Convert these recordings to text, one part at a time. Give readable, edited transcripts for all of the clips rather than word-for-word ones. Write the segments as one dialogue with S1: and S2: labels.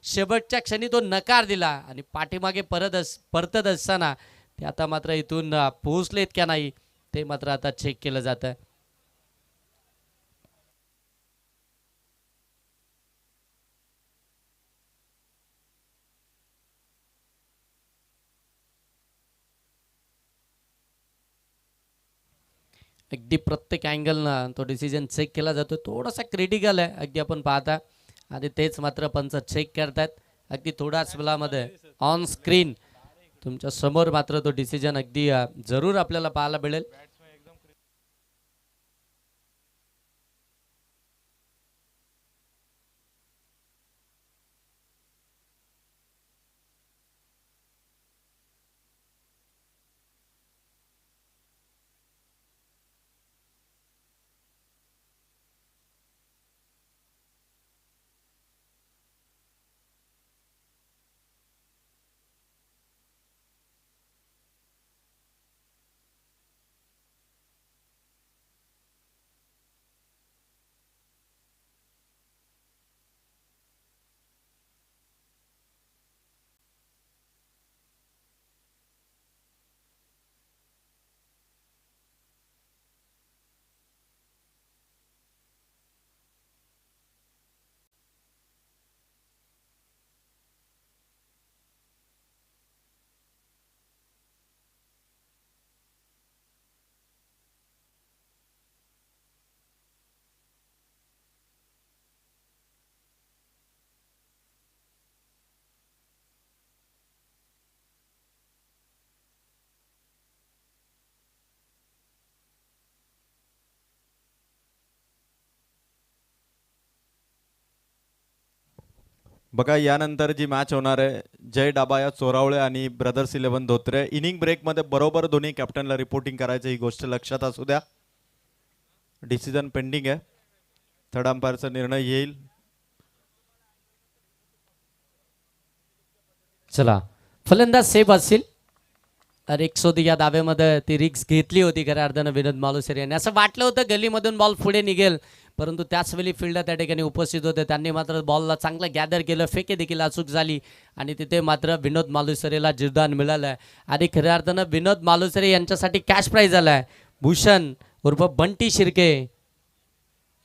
S1: शेवटच्या क्षणी तो नकार दिला आणि पाठीमागे परतत असताना ते आता मात्र इथून पोहोचलेत का नाही ते मात्र आता चेक केलं जातं. अगदी प्रत्येक अँगलनं तो डिसिजन चेक केला जातो. थोडासा क्रिटिकल आहे अगदी आपण पाहता आणि तेच मात्र पंच चेक करतात. अगदी थोड्याच वेळामध्ये ऑन स्क्रीन तुमच्या समोर मात्र तो डिसिजन अगदी जरूर आपल्याला पाहायला मिळेल.
S2: बघा यानंतर जी मॅच होणार आहे जय डाबाया चोरावळे आणि ब्रदर्स 11 धोत्रे. इनिंग ब्रेकमध्ये बरोबर दोन्ही कॅप्टनला रिपोर्टिंग करायचं, ही गोष्ट लक्षात असू द्या. डिसिजन पेंडिंग आहे, थर्ड अंपायरचा निर्णय येईल.
S1: चला फलंदाज सेफ असतील. रिक्स या दाव्यामध्ये ती रिक्स घेतली होती खऱ्या अर्थानं विनोद मालुसरे यांनी. असं वाटलं होतं गलीमधून बॉल पुढे निघेल, परंतु त्याच वेळी फिल्डर त्या ठिकाणी उपस्थित होते. त्यांनी मात्र बॉलला चांगलं गॅदर केलं, फेके देखील अचूक झाली आणि तिथे मात्र विनोद मालुसरेला जीवदान मिळालं आहे. आणि खऱ्या अर्थानं विनोद मालुसरे यांच्यासाठी कॅश प्राईज आला आहे. भूषण उर्फ बंटी शिर्के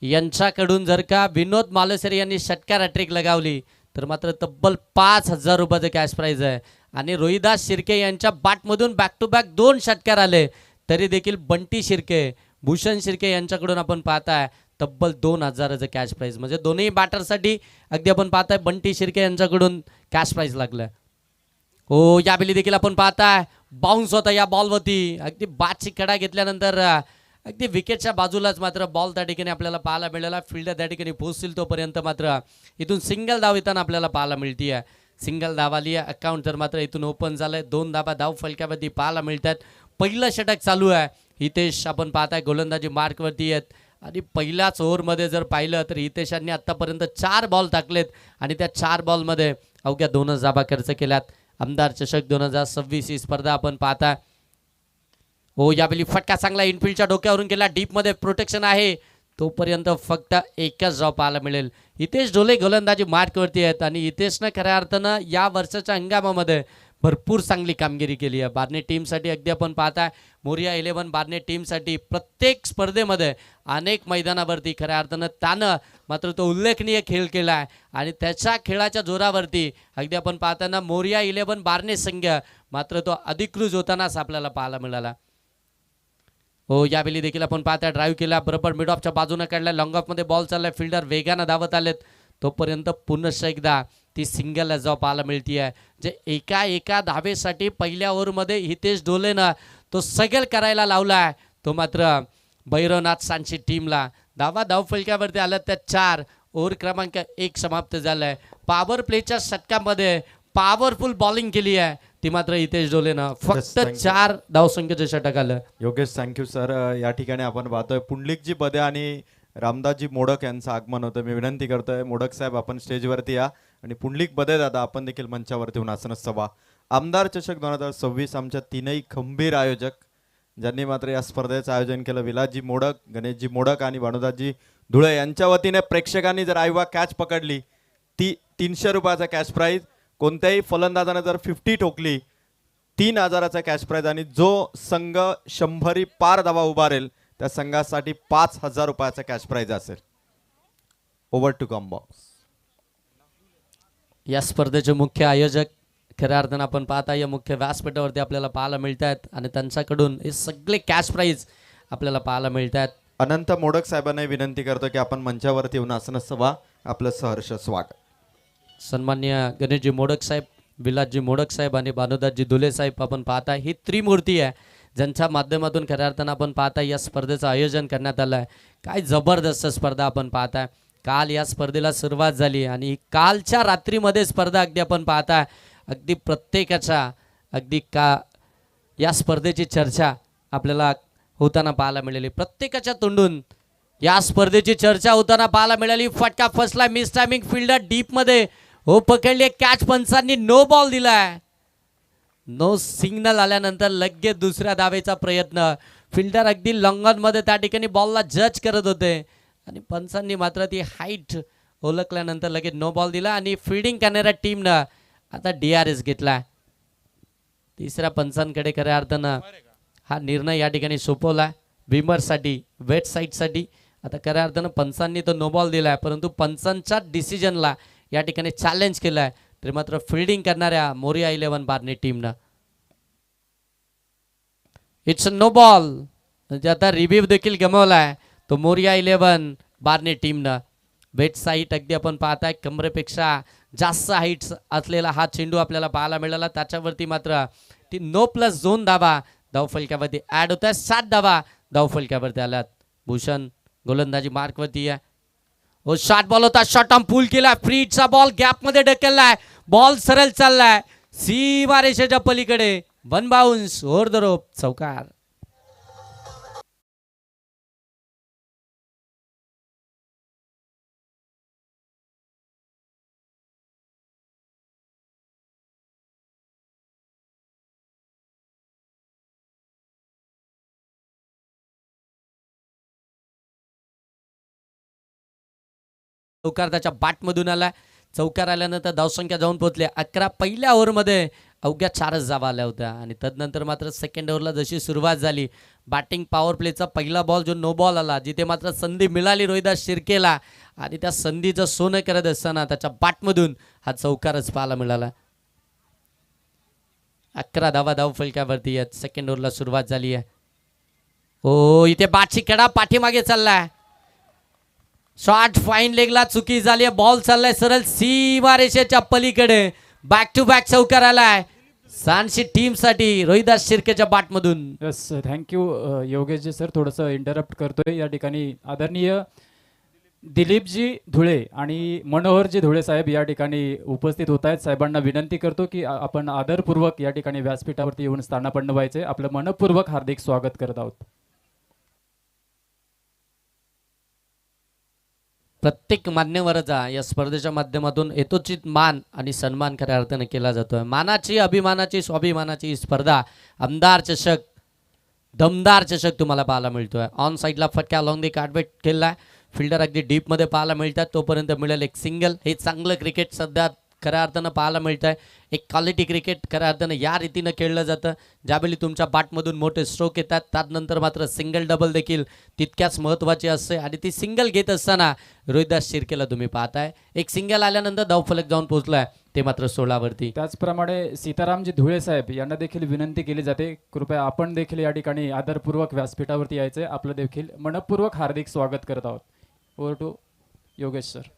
S1: यांच्याकडून जर का विनोद मालुसरे यांनी षटकार हॅट्रिक लगावली तर मात्र तब्बल 5,000 रुपयाचं कॅश प्राईज आहे. आणि रोहिदास शिर्के यांच्या बॅटमधून बॅक टू बॅक 2 षटकार आले तरी देखील बंटी शिर्के भूषण शिर्के यांच्याकडून आपण पाहताय तब्बल 2,000चं कॅश प्राईज. म्हणजे दोन्ही बॅटरसाठी अगदी आपण पाहताय बंटी शिर्के यांच्याकडून कॅश प्राईज लागलाय. हो यावेळी देखील आपण पाहताय बाउन्स होता या बॉलवरती. अगदी बादची कडा घेतल्यानंतर अगदी विकेटच्या बाजूलाच मात्र बॉल त्या ठिकाणी आपल्याला पाहायला मिळाला. फिल्डर त्या ठिकाणी पोहोचतील तोपर्यंत मात्र इथून सिंगल धाव येताना आपल्याला पाहायला मिळते आहे. सिंगल धावाली अकाउंट तर मात्र इथून ओपन झालंय. 2 धाबा धाव फलक्यावरती पाहायला मिळतात. पहिलं षटक चालू आहे. हितेश आपण पाहताय गोलंदाजी मार्कवरती आहेत आणि पहिल्याच ओव्हरमध्ये जर पाहिलं तर हितेशांनी आत्तापर्यंत 4 बॉल टाकलेत आणि त्या 4 बॉलमध्ये अवघ्या 2च धाबा खर्च केल्यात. आमदार चषक 2026 ही स्पर्धा आपण पाहताय. हो यावेळी फटका चांगला इनफिल्डच्या डोक्यावरून केला. डीपमध्ये प्रोटेक्शन आहे तोपर्यंत फक्त एकच धाव पाहायला मिळेल. हितेश ढोले गोलंदाजी मार्कवरती आहेत आणि हितेशनं खऱ्या अर्थानं या वर्षाच्या हंगामामध्ये भरपूर चांगली कामगिरी केली आहे. बार्ने टीमसाठी अगदी आपण पाहताय मोरिया 11 बार्ने टीमसाठी प्रत्येक स्पर्धेमध्ये अनेक मैदानावरती खऱ्या अर्थानं त्यानं मात्र तो उल्लेखनीय खेळ केला आहे आणि त्याच्या खेळाच्या जोरावरती अगदी आपण पाहताना मोरिया 11 बार्ने संघ मात्र तो अधिकृत होतानाच आपल्याला पाहायला मिळाला. हो यावेळी देखील आपण पाहता ड्राईव्ह केला, बरोबर मिड ऑफच्या बाजूने काढला, लॉंग ऑफमध्ये बॉल चाललाय, फिल्डर वेगानं धावत आलेत तोपर्यंत पुन्हा एकदा ती सिंगल जाव पाहायला मिळती आहे. जे एका धावेसाठी पहिल्या ओव्हरमध्ये हितेश ढोलेनं तो सगळ करायला लावला आहे. तो मात्र भैरवनाथ सांची टीमला धाव फलक्यावरती आल्या त्या 4. ओव्हर क्रमांक 1 समाप्त झालाय. पॉवर प्लेच्या षटकामध्ये पॉवरफुल बॉलिंग केली आहे ती मात्र हितेश ढोलेनं. फक्त 4 धावसंख्येचं षटक आलं.
S2: Yogesh thank you sir. या ठिकाणी आपण पाहतोय पुंडलिकजी बदे आणि रामदासजी मोडक यांचं आगमन होतं. मी विनंती करतोय मोडक साहेब आपण स्टेजवरती या आणि पुंडलिक बदे दादा आपण देखील मंचावरती येऊन आसनस्थ व्हा. आमदार चषक 2026 आमच्या 3ही खंबीर आयोजक ज्यांनी मात्र या स्पर्धेचं आयोजन केलं, विलासजी मोडक, गणेशजी मोडक आणि भानुदासजी धुळे यांच्या वतीने प्रेक्षकांनी जर आयवा कॅच पकडली 300 रुपयाचा कॅश प्राईज. कोणत्याही फलंदाजाने जर 50 ठोकली 3000चा कॅश प्राईज आणि जो संघ 100 पार धावा उभारेल त्या संघासाठी 5000 रुपयाचा कॅश प्राईज असेल. ओव्हर टू कॉम्बॉक्स.
S1: या स्पर्धेचे मुख्य आयोजक खऱ्या अर्थानं आपण पाहता या मुख्य व्यासपीठावरती आपल्याला पाहायला मिळत आहेत आणि त्यांच्याकडून हे सगळे कॅश प्राईज आपल्याला पाहायला मिळत आहेत.
S2: अनंत मोडक साहेबांना विनंती करतो की आपण मंचावरती येऊन आसनस्थ व्हा. आपलं सहर्ष स्वागत.
S1: सन्मान्य गणेशजी मोडक साहेब, विलासजी मोडक साहेब आणि भानुदासजी धुले साहेब आपण पाहता ही त्रिमूर्ती आहे ज्यांच्या माध्यमातून खऱ्या अर्थानं आपण पाहता या स्पर्धेचं आयोजन करण्यात आलं आहे. काय जबरदस्त स्पर्धा आपण पाहताय. काल या स्पर्धेला सुरुवात झाली आणि कालच्या रात्रीमध्ये स्पर्धा अगदी आपण पाहताय अगदी प्रत्येकाच्या अगदी या स्पर्धेची चर्चा आपल्याला होताना पाहायला मिळाली. प्रत्येकाच्या तोंडून या स्पर्धेची चर्चा होताना पाहायला मिळाली. फटका फसला, मिस टायमिंग, फिल्डर डीपमध्ये हो पकडली, कॅच पंचांनी नो बॉल दिलाय. नो सिग्नल आल्यानंतर लगेच दुसऱ्या धावेचा प्रयत्न. फिल्डर अगदी लॉंगॉनमध्ये त्या ठिकाणी बॉलला जज करत होते आणि पंचांनी मात्र ती हाईट ओळखल्यानंतर लगेच नो बॉल दिला आणि फिल्डिंग करणाऱ्या टीमनं आता DRS घेतला. तिसऱ्या पंचांकडे खऱ्या अर्थानं हा निर्णय या ठिकाणी सोपवला विमरसाठी, वेट साईडसाठी. आता खऱ्या अर्थानं पंचांनी तो नो बॉल दिलाय परंतु पंचांच्या डिसिजनला या ठिकाणी चॅलेंज केलाय. तरी मात्र फिल्डिंग करणाऱ्या मोरिया 11 बार्ने टीमनं इट्स नो बॉल म्हणजे आता रिव्ह्यू देखील गमावलाय तो मोरिया 11 बार्ने टीमनं. वेट साईट अगदी आपण पाहताय कमरेपेक्षा जास्त हाईट असलेला हा चेंडू आपल्याला पाहायला मिळाला. त्याच्यावरती मात्र ती नो प्लस 2 धावा धावफलक्यावरती ऍड होत आहे. 7 धावा धावफलक्यावरती आल्यात. भूषण गोलंदाजी मार्कवरती आहे. हो शॉर्ट बॉल होता, शॉर्ट आर्म पुल केला, फ्रीचा बॉल गॅपमध्ये ढकललाय, बॉल सरळ चाललाय सीमा रेषेच्या पलीकडे. 1 बाउन्स ओव्हर द रोप, चौकार. चौकार त्याच्या बॅटमधून आला. चौकार आल्यानंतर धावसंख्या जाऊन पोहोचले 11. पहिल्या ओव्हरमध्ये अवघ्या 4च धावा आल्या होत्या आणि तदनंतर मात्र सेकंड ओव्हरला जशी सुरुवात झाली बॅटिंग पॉवर प्लेचा पहिला बॉल जो नो बॉल आला जिथे मात्र संधी मिळाली रोहिदास शिर्केला आणि त्या संधीचं सोनं करत असताना त्याच्या बॅटमधून हा चौकारच पाहायला मिळाला. 11 धावा धावफलक्यावरती आहेत. सेकंड ओव्हरला सुरुवात झाली आहे. हो इथे बॅटची कडा पाठीमागे चाललाय. शॉट फाईन लेगला चुकी झाली आहे. बॉल चाललाय सरळ सीमा रेषेच्या पलीकडे. बॅक टू बॅक चौकार आलाय सांशी टीम साठी Rohidas शिर्केच्या बॅटमधून.
S3: Yes thank you Yogeshji sir. थोडंसं इंटरप्ट करतोय या ठिकाणी. आदरणीय दिलीपजी धुळे आणि मनोहरजी धुळे साहेब या ठिकाणी उपस्थित होत आहेत. साहेबांना विनंती करतो की आपण आदरपूर्वक या ठिकाणी व्यासपीठावरती येऊन स्थानापन्न व्हायचे. आपलं मनपूर्वक हार्दिक स्वागत करत आहोत.
S1: प्रत्येक मान्यवराचा या स्पर्धेच्या माध्यमातून यथोचित मान आणि सन्मान खऱ्या अर्थाने केला जातोय. मानाची, अभिमानाची, स्वाभिमानाची ही स्पर्धा आमदार चषक, दमदार चषक तुम्हाला पाहायला मिळतोय. ऑन साईडला फटका अलॉंग दी कार्डबेट केलाय. फिल्डर अगदी डीपमध्ये पाहायला मिळतात. तोपर्यंत मिळेल एक सिंगल. हे चांगलं क्रिकेट सध्या खऱ्या अर्थानं पाहायला मिळत आहे. एक क्वालिटी क्रिकेट खऱ्या अर्थानं या रीतीनं खेळलं जातं. ज्यावेळी तुमच्या बॅटमधून मोठे स्ट्रोक येतात त्यानंतर मात्र सिंगल डबल देखील तितक्याच महत्त्वाची असते आणि ती सिंगल घेत असताना रोहिदास शिर्केला तुम्ही पाहताय एक सिंगल आल्यानंतर धावफलक जाऊन पोहोचलाय ते मात्र 16वरती.
S3: त्याचप्रमाणे सीतारामजी धुळे साहेब यांना देखील विनंती केली जाते कृपया आपण देखील या ठिकाणी आदरपूर्वक व्यासपीठावरती यायचे. आपलं देखील मनपूर्वक हार्दिक स्वागत करत आहोत. Over to Yogesh sir.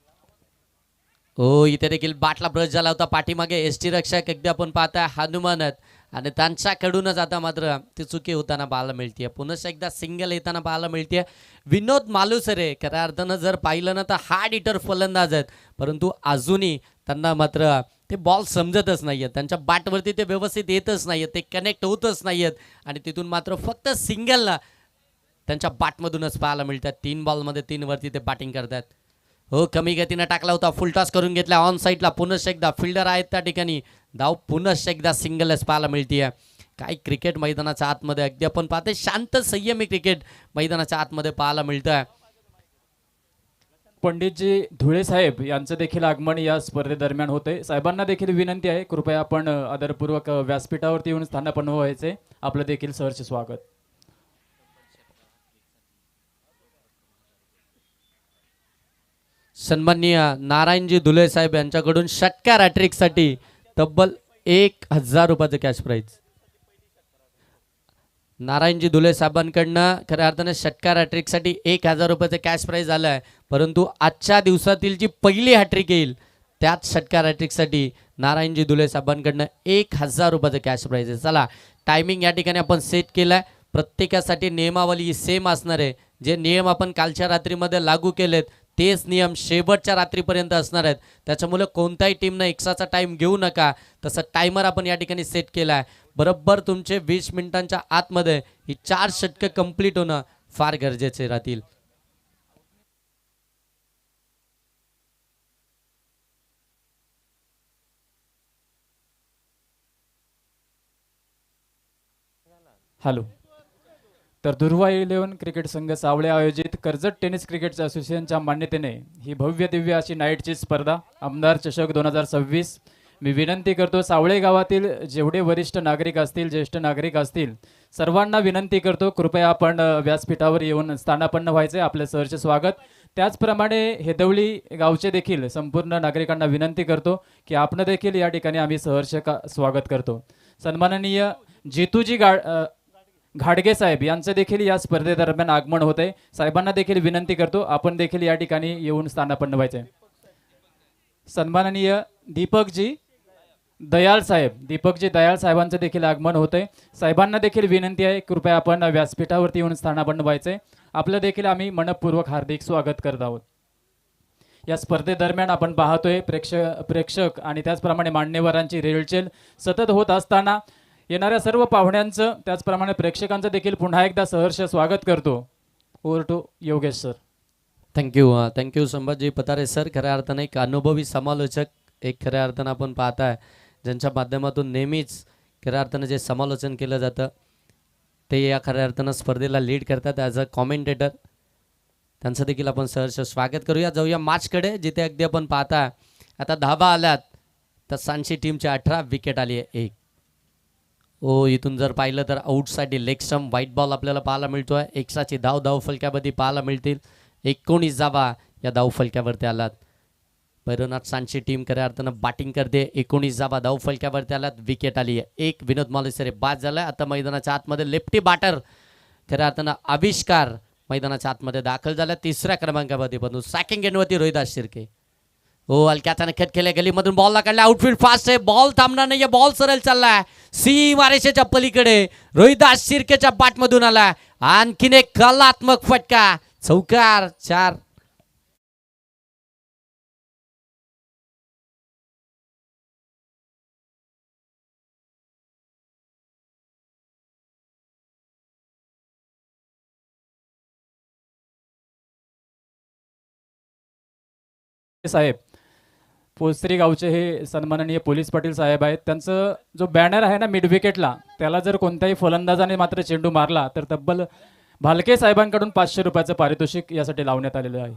S1: हो इथे देखील बाटला ब्रश झाला होता. पाठीमागे एसटी रक्षक अगदी आपण पाहताय हनुमानत आणि त्यांच्याकडूनच आता मात्र ती चुकी होताना पाहायला मिळते. पुन्हा एकदा सिंगल येताना पाहायला मिळते. विनोद मालुसरे खऱ्या अर्थानं जर पाहिलं ना तर हार्ड हिटर फलंदाज आहेत परंतु अजूनही त्यांना मात्र ते बॉल समजतच नाही आहेत. त्यांच्या बॅटवरती ते व्यवस्थित येतच नाही आहेत, ते कनेक्ट होतच नाही आहेत आणि तिथून मात्र फक्त सिंगलला त्यांच्या बॅटमधूनच पाहायला मिळतात. 3 बॉलमध्ये 3 वरती ते बॅटिंग करतात. हो कमी गतीनं टाकला होता, फुल टॉस करून घेतला ऑन साईडला. पुन्हा एकदा फिल्डर आहेत त्या ठिकाणी. धाव पुन्हा एकदा सिंगलच पाहायला मिळते. काय क्रिकेट मैदानाच्या आतमध्ये अगदी आपण पाहते शांत संयमी क्रिकेट मैदानाच्या आतमध्ये पाहायला मिळतं.
S3: पंडितजी धुळे साहेब यांचं देखील आगमन या स्पर्धेदरम्यान होते. साहेबांना देखील विनंती आहे, कृपया आपण आदरपूर्वक व्यासपीठावरती येऊन स्थानापन्न व्हायचे. आपलं देखील सहर्ष स्वागत.
S1: सन्माननीय नारायणजी धुले साहेब यांच्याकडून षटकार हॅट्रिकसाठी तब्बल 1000 रुपयाचं कॅश प्राईज. नारायणजी धुले साहेबांकडनं खऱ्या अर्थाने षटकार हॅट्रिकसाठी 1000 रुपयाचं कॅश प्राईज आलं आहे. परंतु आजच्या दिवसातील जी पहिली हॅट्रिक येईल त्याच षटकार हॅट्रिकसाठी नारायणजी धुले साहेबांकडनं 1000 रुपयाचं कॅश प्राईज आहे. चला, टायमिंग या ठिकाणी आपण सेट केला आहे. प्रत्येकासाठी नियमावली ही सेम असणार आहे. जे नियम आपण कालच्या रात्रीमध्ये लागू केलेत तेच नियम शेवटच्या रात्रीपर्यंत असणार आहेत. त्याच्यामुळे कोणत्याही टीमनं एक्स्ट्राचा टाईम घेऊ नका. तसं टायमर आपण या ठिकाणी सेट केला आहे. बरोबर तुमचे 20 मिनिटांच्या आतमध्ये ही 4 षटकं कंप्लीट होणं फार गरजेचे राहतील.
S3: हॅलो. तर दुर्वा 11 क्रिकेट संघ सावळे आयोजित कर्जत टेनिस क्रिकेट असोसिएशनच्या मान्यतेने ही भव्य दिव्य अशी नाईटची स्पर्धा आमदार चषक 2026 मी विनंती करतो, सावळे गावातील जेवढे वरिष्ठ नागरिक असतील, ज्येष्ठ नागरिक असतील, सर्वांना विनंती करतो, कृपया आपण व्यासपीठावर येऊन स्थानापन्न व्हायचे. आपले सहर्ष स्वागत. त्याचप्रमाणे हेदवली गावचे देखील संपूर्ण नागरिकांना विनंती करतो की आपण देखील या ठिकाणी आम्ही सहर्ष स्वागत करतो. सन्माननीय जितूजी घाडगे साहेब यांचं देखील या स्पर्धेदरम्यान आगमन होते. साहेबांना देखील विनंती करतो, आपण देखील या ठिकाणी येऊन स्थानापन्न व्हायचे. सन्माननीय दीपकजी दयाल साहेबांचं देखील आगमन होते. साहेबांना देखील विनंती आहे, कृपया आपण व्यासपीठावरती येऊन स्थानापन्न व्हायचे. आपलं देखील आम्ही मनपूर्वक हार्दिक स्वागत करत आहोत. या स्पर्धेदरम्यान आपण पाहतोय प्रेक्षक आणि त्याचप्रमाणे मान्यवरांची रेलचेल सतत होत असताना येणाऱ्या सर्व पाहुण्यांचं त्याचप्रमाणे प्रेक्षकांचं देखील पुन्हा एकदा सहर्ष स्वागत करतो. Over to Yogesh sir.
S1: Thank you Sambhaji Patare sir. खऱ्या अर्थाने एक अनुभवी समालोचक, एक खऱ्या अर्थानं आपण पाहताय ज्यांच्या माध्यमातून नेहमीच खऱ्या अर्थानं जे समालोचन केलं जातं ते या खऱ्या अर्थानं स्पर्धेला लीड करतात ॲज अ कॉमेंटेटर. त्यांचं देखील आपण सहर्ष स्वागत करूया. जाऊया मॅचकडे, जिथे अगदी आपण पाहताय आता धाबा आल्यात तर सांची टीमच्या 18 विकेट आली आहे. इथून जर पाहिलं तर आउटसाठी लेग स्टंप व्हाईट बॉल आपल्याला पाहायला मिळतोय. एक्स्ट्राची धाव फलक्यामध्ये पाहायला मिळतील. 19 धावा या धाव फलक्यावरती आलात. भैरवनाथ सांची टीम खऱ्या अर्थानं बॅटिंग करते. 19 धावा धाव फलक्यावरती आलात. विकेट आली आहे. एक विनोद मालुसरे बाद झालाय. आता मैदानाच्या आतमध्ये लेफ्टी बॅटर खऱ्या अर्थानं आविष्कार मैदानाच्या आतमध्ये दाखल झाला. 3ऱ्या क्रमांकावरती पण सॅकिंग एंडवरती रोहिदास शिर्के. हलक्याचा खट केल्या, गलीमधून बॉलला काढला. आउटफील्ड फास्ट आहे, बॉल थांबणार नाही. बॉल सरळ चाललाय सीमा रेषेच्या पलीकडे. रोहिदास शिर्केच्या बॅटमधून आला आणखीन एक कलात्मक फटका. चौकार. 4.
S3: साहेब पोस्त्री गावचे हे सन्माननीय पोलीस पाटील साहेब आहेत. त्यांचं जो बॅनर आहे ना मिड विकेटला, त्याला जर कोणत्याही फलंदाजाने मात्र चेंडू मारला तर तब्बल भालके साहेबांकडून 500 रुपयाचं पारितोषिक यासाठी लावण्यात आलेलं आहे.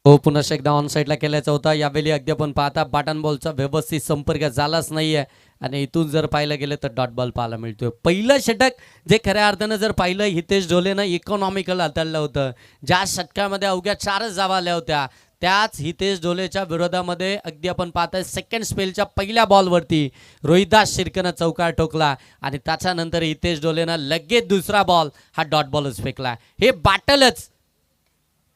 S1: पुन्हा एकदा ऑन साईडला केल्याचा होता. यावेळी अगदी आपण पाहता बॅटन बॉलचा व्यवस्थित संपर्क झालाच नाहीये आणि इथून जर पाहिलं गेलं तर डॉट बॉल पाहायला मिळतोय. पहिलं षटक जे खऱ्या अर्थानं जर पाहिलं हितेश ढोलेनं इकॉनॉमिकल हाताळलं होतं. ज्या षटकामध्ये अवघ्या 4च धावा आल्या होत्या त्याच हितेश ढोलेच्या विरोधामध्ये अगदी आपण पाहताय सेकंड स्पेलच्या पहिल्या बॉलवरती रोहिदास शिर्केनं चौकार ठोकला आणि त्याच्यानंतर हितेश ढोलेनं लगेच दुसरा बॉल हा डॉट बॉलच फेकला. हे बॅटलच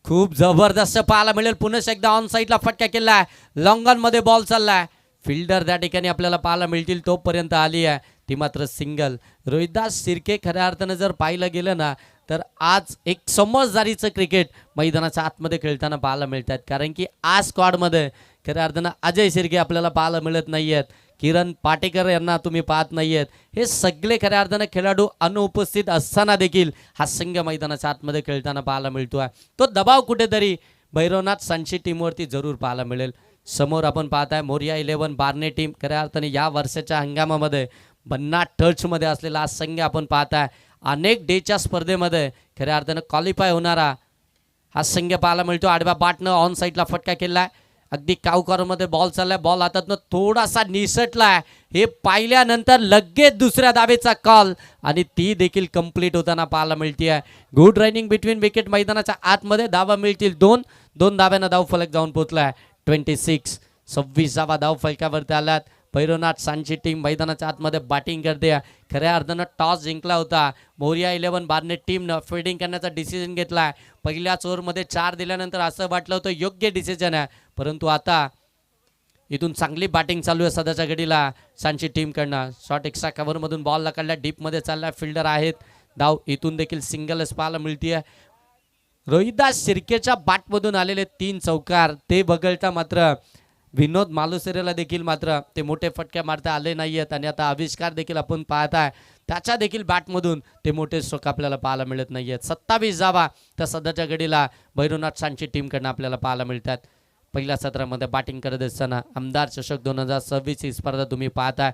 S1: खूप जबरदस्त पाहायला मिळेल. पुन्हा एकदा ऑन साईडला फटका केलाय. लॉंगॉन मध्ये बॉल चाललाय. फिल्डर त्या ठिकाणी आपल्याला पाहायला मिळतील तोपर्यंत आली आहे ती मात्र सिंगल. रोहिदास शिर्के खऱ्या अर्थानं जर पाहिलं गेलं ना तर आज एक समजदारीचं क्रिकेट मैदानाच्या आतमध्ये खेळताना पाहायला मिळतात. कारण की आज स्क्वॉडमध्ये खऱ्या अर्थानं अजय शिर्के आपल्याला पाहायला मिळत नाही आहेत. किरण पाटेकर यांना तुम्ही पाहत नाही आहेत. हे सगळे खऱ्या अर्थानं खेळाडू अनुपस्थित असताना देखील हा संघ मैदानाच्या आतमध्ये खेळताना पाहायला मिळतो आहे. तो दबाव कुठेतरी भैरवनाथ सांची टीमवरती जरूर पाहायला मिळेल. समोर आपण पाहताय मोरिया 11 बार्ने टीम. खऱ्या अर्थाने या वर्षाच्या हंगामामध्ये 50 टचमध्ये असलेला हा संघ आपण पाहताय. अनेक डेच्या स्पर्धेमध्ये खऱ्या अर्थानं क्वालिफाय होणारा हा संघ पाहायला मिळतो. आडव्या बाटनं ऑन साईडला फटका केलाय. अगदी कावकारमध्ये बॉल चाललाय. बॉल हातातनं थोडासा निसटलाय. हे पाहिल्यानंतर लगेच दुसऱ्या धावेचा कॉल आणि ती देखील कंप्लीट होताना पाहायला मिळते. Good running between wicket. मैदानाच्या आतमध्ये धावा मिळतील 2 धाव्यानं धाव फलक जाऊन पोहोचलाय. 26वा धाव फलकावरती आलात. भैरवनाथ सांची टीम मैदानाच्या आतमध्ये बॅटिंग करते. खऱ्या अर्थानं टॉस जिंकला होता. मोरिया 11 बारने टीमनं फिल्डिंग करण्याचा डिसिजन घेतलाय. पहिल्याच ओव्हरमध्ये 4 दिल्यानंतर असं वाटलं होतं योग्य डिसिजन आहे, परंतु आता इथून चांगली बॅटिंग चालू आहे सध्याच्या घडीला सांची टीमकडनं. शॉट एक्स्ट्रा कव्हरमधून बॉल काढला. डीपमध्ये चालला. फिल्डर आहेत. धाव इथून देखील सिंगलच पाहायला मिळतीये. रोहिदास शिर्केच्या बॅटमधून आलेले 3 चौकार ते बगलता मात्र विनोद मालुसरेला देखील मात्र ते मोठे फटके मारता आले नाही आहेत. आणि आता आविष्कार देखील आपण पाहताय त्याच्या देखील बॅटमधून ते मोठे स्ट्रोक आपल्याला पाहायला मिळत नाही आहेत. 27 धावा तर सध्याच्या घडीला भैरवनाथ सांची टीमकडनं आपल्याला पाहायला मिळतात. पहिल्या सत्रामध्ये बॅटिंग करत असताना आमदार चषक 2026 ही स्पर्धा तुम्ही पाहताय.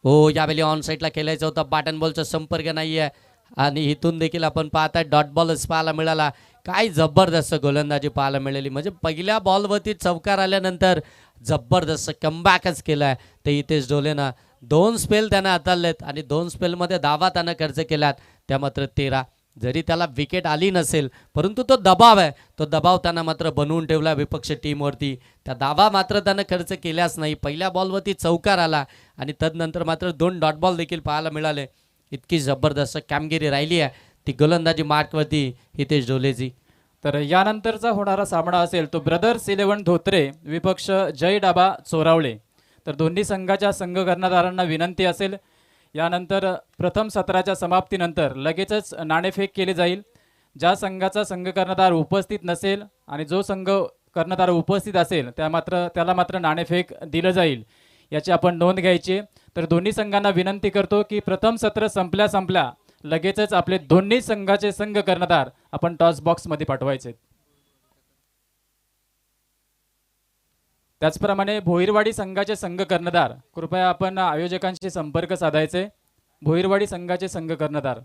S1: हो, यावेळी ऑन साईडला खेळायचं होतं. बॅट बॉलचा संपर्क नाहीये आणि इथून देखील आपण पाहताय डॉट बॉलच पाहायला मिळाला. काय जबरदस्त गोलंदाजी पाहायला मिळाली. म्हणजे पहिल्या बॉलवरती चौकार आल्यानंतर जबरदस्त कमबॅकच केलाय. ते हितेश ढोलेनं 2 स्पेल त्यानं हाताळलेत आणि 2 स्पेलमध्ये धावा त्यानं खर्च केल्यात. त्या मात्र 13. जरी त्याला विकेट आली नसेल परंतु तो दबाव आहे, तो दबाव त्यानं मात्र बनवून ठेवला विपक्ष टीमवरती. त्या धावा मात्र त्यानं खर्च केल्याच नाही. पहिल्या बॉलवरती चौकार आला आणि तदनंतर मात्र 2 डॉट बॉल देखील पाहायला मिळाले. इतकी जबरदस्त कामगिरी राहिली आहे ती गोलंदाजी मार्कवरती हितेश ढोलेची.
S3: तर यानंतरचा होणारा सामना असेल तो ब्रदर्स 11 धोत्रे विपक्ष जय डाबा चोरावळे. तर दोन्ही संघाच्या संघ कर्णधारांना विनंती असेल, यानंतर प्रथम सत्राच्या समाप्तीनंतर लगेचच नाणेफेक केली जाईल. ज्या संघाचा संघ कर्णधार उपस्थित नसेल आणि जो संघ कर्णधार उपस्थित असेल त्याला मात्र नाणेफेक दिलं जाईल, याची आपण नोंद घ्यायची. तर दोन्ही संघांना विनंती करतो की प्रथम सत्र संपल्या लगेचच आपले दोन्ही संघाचे संघ कर्णधार आपण टॉस बॉक्समध्ये पाठवायचे. त्याचप्रमाणे भोईरवाडी संघाचे संघ कर्णधार कृपया आपण आयोजकांशी संपर्क साधायचे. भोईरवाडी संघाचे संघ कर्णधार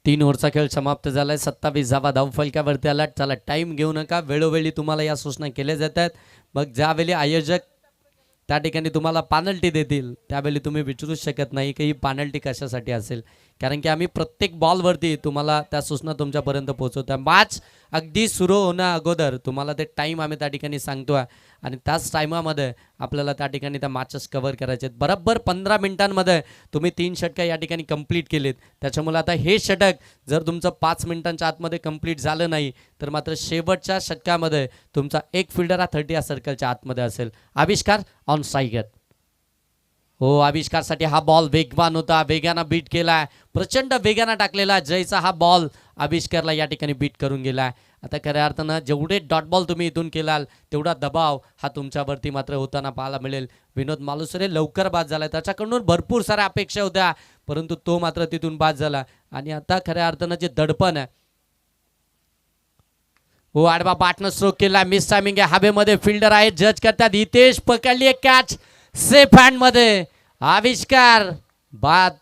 S1: तीन ओव्हरचा खेळ समाप्त झालाय. 27 धावा धाव फलकावरती आला. चला टाइम घेऊ नका. वेळोवेळी तुम्हाला या सूचना केल्या जातात. मग ज्यावेळी आयोजक त्या ठिकाणी तुम्हाला पॅनल्टी देतील त्यावेळी तुम्ही विचारूच शकत नाही की ही पॅनल्टी कशासाठी असेल, कारण की आम्ही प्रत्येक बॉलवरती तुम्हाला त्या सूचना तुमच्यापर्यंत पोहोचवतो. मॅच अगदी सुरू होण्या अगोदर तुम्हाला ते टाईम आम्ही त्या ठिकाणी सांगतोय आणि त्याच टायमामध्ये आपल्याला त्या ठिकाणी त्या मॅचेस कव्हर करायचे आहेत. बरोबर 15 मिनिटांमध्ये तुम्ही 3 षटकं या ठिकाणी कंप्लीट केलेत. त्याच्यामुळे आता हे षटक जर तुमचं 5 मिनिटांच्या आतमध्ये कंप्लीट झालं नाही तर मात्र शेवटच्या षटकामध्ये तुमचा एक फिल्डर हा 30 या सर्कलच्या आतमध्ये असेल. आविष्कार ऑन स्ट्राइकर. हो, आविष्कारसाठी हा बॉल वेगवान होता. वेगानं बीट केलाय. प्रचंड वेगानं टाकलेला जयचा हा बॉल आविष्कारला या ठिकाणी बीट करून गेलाय. आता खऱ्या अर्थानं जेवढे डॉट बॉल तुम्ही इथून केलाल तेवढा दबाव हा तुमच्यावरती मात्र होताना पाहायला मिळेल. विनोद मालुसरे लवकर बाद झालाय. त्याच्याकडून भरपूर साऱ्या अपेक्षा होत्या परंतु तो मात्र तिथून बाद झाला आणि आता खऱ्या अर्थानं जे दडपण आहे. हो, आडवा बाटनं स्ट्रोक केला. मिस टायमिंग आहे. हवेमध्ये फिल्डर आहे. जज करतात. हितेश पकडली एक कॅच सेफ हँड मध्ये. आविष्कार बाद.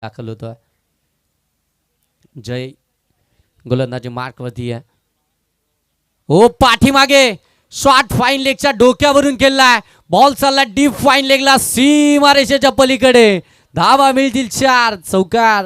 S1: दाखल होतोय. जय गोलंदाजी मार्कवरती आहे. हो, पाठीमागे शॉट फाईन लेगच्या डोक्यावरून केलाय. बॉल चालला डीप फाईन लेगला सीमारेषेच्या पलीकडे. धावा मिळतील 4 चौकार.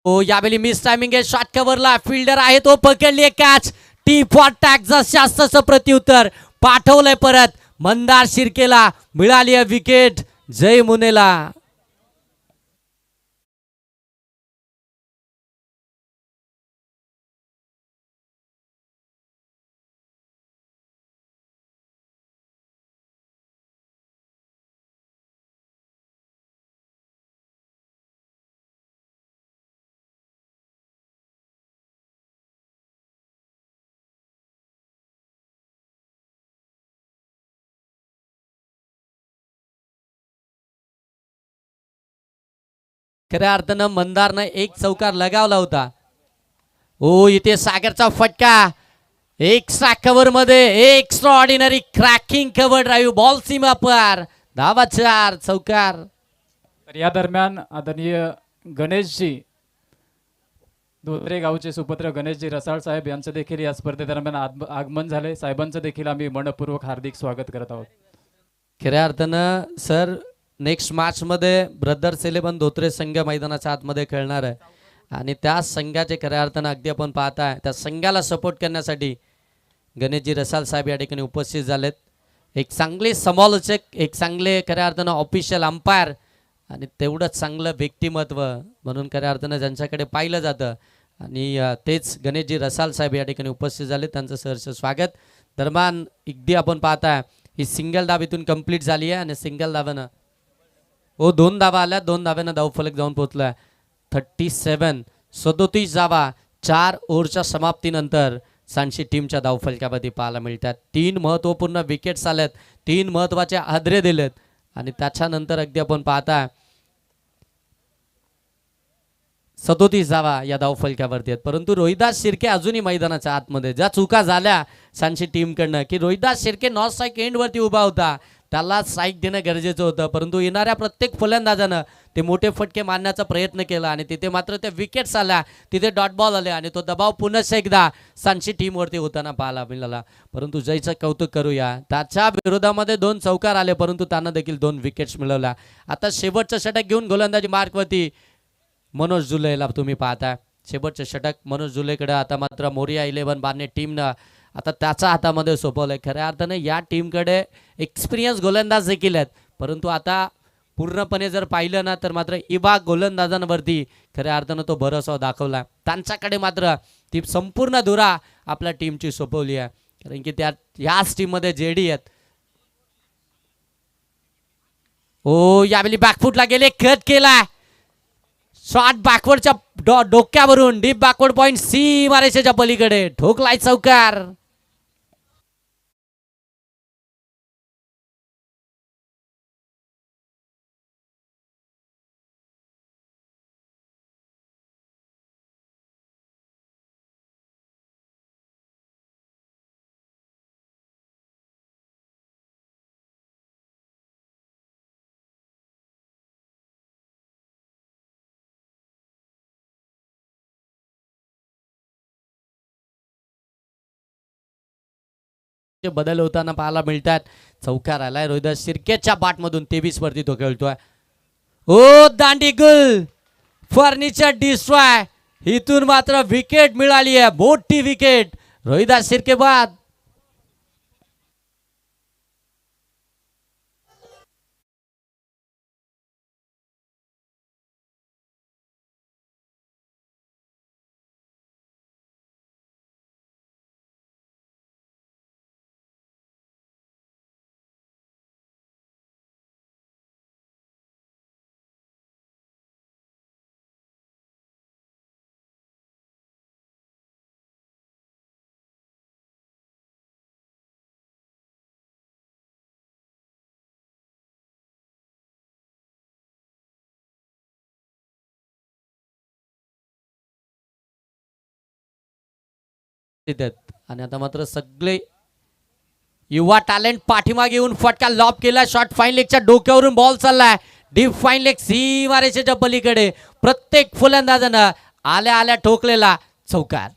S1: हो यावेळी मिस टायमिंग आहे. शॉट कव्हरला फिल्डर आहे तो पकडली कॅच. टी फॉर टॅक्स शास्त्रचं प्रत्युत्तर पाठवलंय परत. मंदार शिर्केला मिळाली आहे विकेट. जय मुनेला. खऱ्या अर्थानं मंदारनं एक चौकार लगावला होता. ओ इथे सागरचा फटका. एक्स्ट्रा कव्हर मध्ये extraordinary cracking cover drive ball सीमा पार. धावा 4 चौकार.
S3: तर या दरम्यान आदरणीय गणेशजी धोत्रे गावचे सुपुत्र गणेशजी रसाळ साहेब यांचं देखील या स्पर्धेदरम्यान आगमन झाले. साहेबांचं देखील आम्ही मनपूर्वक हार्दिक स्वागत करत आहोत.
S1: खऱ्या अर्थानं सर नेक्स्ट मॅचमध्ये ब्रदर्स 11 धोत्रे संघ मैदानाच्या आतमध्ये खेळणार आहे आणि त्या संघाचे खऱ्या अर्थानं अगदी आपण पाहताय त्या संघाला सपोर्ट करण्यासाठी गणेशजी रसाल साहेब या ठिकाणी उपस्थित झालेत. एक चांगले समालोचक, एक चांगले खऱ्या अर्थानं ऑफिशियल अंपायर आणि तेवढंच चांगलं व्यक्तिमत्व म्हणून खऱ्या अर्थानं ज्यांच्याकडे पाहिलं जातं आणि तेच गणेशजी रसाल साहेब या ठिकाणी उपस्थित झाले. त्यांचं सहर्ष स्वागत. दरम्यान अगदी आपण पाहताय ही सिंगल धाव इथून कंप्लीट झाली आहे आणि सिंगल धाव्यानं 2 धावा आल्या. 2 धाव्यानं धावफलक जाऊन पोहोचलाय. 37 धावा 4 ओव्हरच्या समाप्तीनंतर सांशी टीमच्या धावफलकामध्ये पाहायला मिळतात. 3 महत्त्वपूर्ण विकेट्स आल्यात. 3 महत्त्वाचे आदरे दिलेत आणि त्याच्यानंतर अगदी आपण पाहता 37 धावा या धावफलकावरती आहेत. परंतु रोहिदास शिर्के अजूनही मैदानाच्या आतमध्ये. ज्या चुका झाल्या सांशी टीमकडनं की रोहिदास शिर्के नॉन स्ट्राईक एंडवरती उभा होता, त्याला स्ट्राईक देणं गरजेचं होतं. परंतु येणाऱ्या प्रत्येक फलंदाजानं ते मोठे फटके मारण्याचा प्रयत्न केला आणि तिथे मात्र त्या विकेट्स आल्या, तिथे डॉट बॉल आले आणि तो दबाव पुन्हा एकदा सांशी टीमवरती होताना पाहायला मिळाला. परंतु जयचं कौतुक करूया, त्याच्या विरोधामध्ये 2 चौकार आले परंतु त्यांना देखील 2 विकेट्स मिळवल्या. आता शेवटचं षटक घेऊन गोलंदाजी मार्कवरती मनोज जुलेला तुम्ही पाहता. शेवटचं षटक मनोज जुलेकडे आता मात्र मोरिया 11 बारणे टीमनं आता त्याच्या हातामध्ये सोपवलंय. खऱ्या अर्थानं या टीमकडे एक्सपिरियन्स गोलंदाज देखील आहेत. परंतु आता पूर्णपणे जर पाहिलं ना तर मात्र इबा गोलंदाजांवरती खऱ्या अर्थानं तो भरोसा दाखवला. त्यांच्याकडे मात्र ती संपूर्ण धुरा आपल्या टीमची सोपवली आहे. कारण की त्या याच टीममध्ये जेडी आहेत. यावेळी बॅकफुटला गेले, कट केला. शॉट बॅकवर्डच्या डोक्यावरून डीप बॅकवर्ड पॉइंट सी मारेच्या पलीकडे ठोकलाय चौकार. बदल होताना पाहायला मिळतात. चौकार आलाय रोहिदास शिर्केच्या बाटमधून 23 वरती तो खेळतोय. दांडी गुल फर्निचर डिस्ट्रॉय. इथून मात्र विकेट मिळाली आहे, मोठी विकेट रोहिदास शिर्के बाद. आहेत आणि आता मात्र सगळे युवा टॅलेंट पाठीमागे येऊन फटका लॉब केला. शॉट फाईन लेगच्या डोक्यावरून बॉल चाललाय डीप फाईन लेग सीमारेषेच्या पलीकडे. प्रत्येक फलंदाजानं आल्या आल्या ठोकलेला चौकार.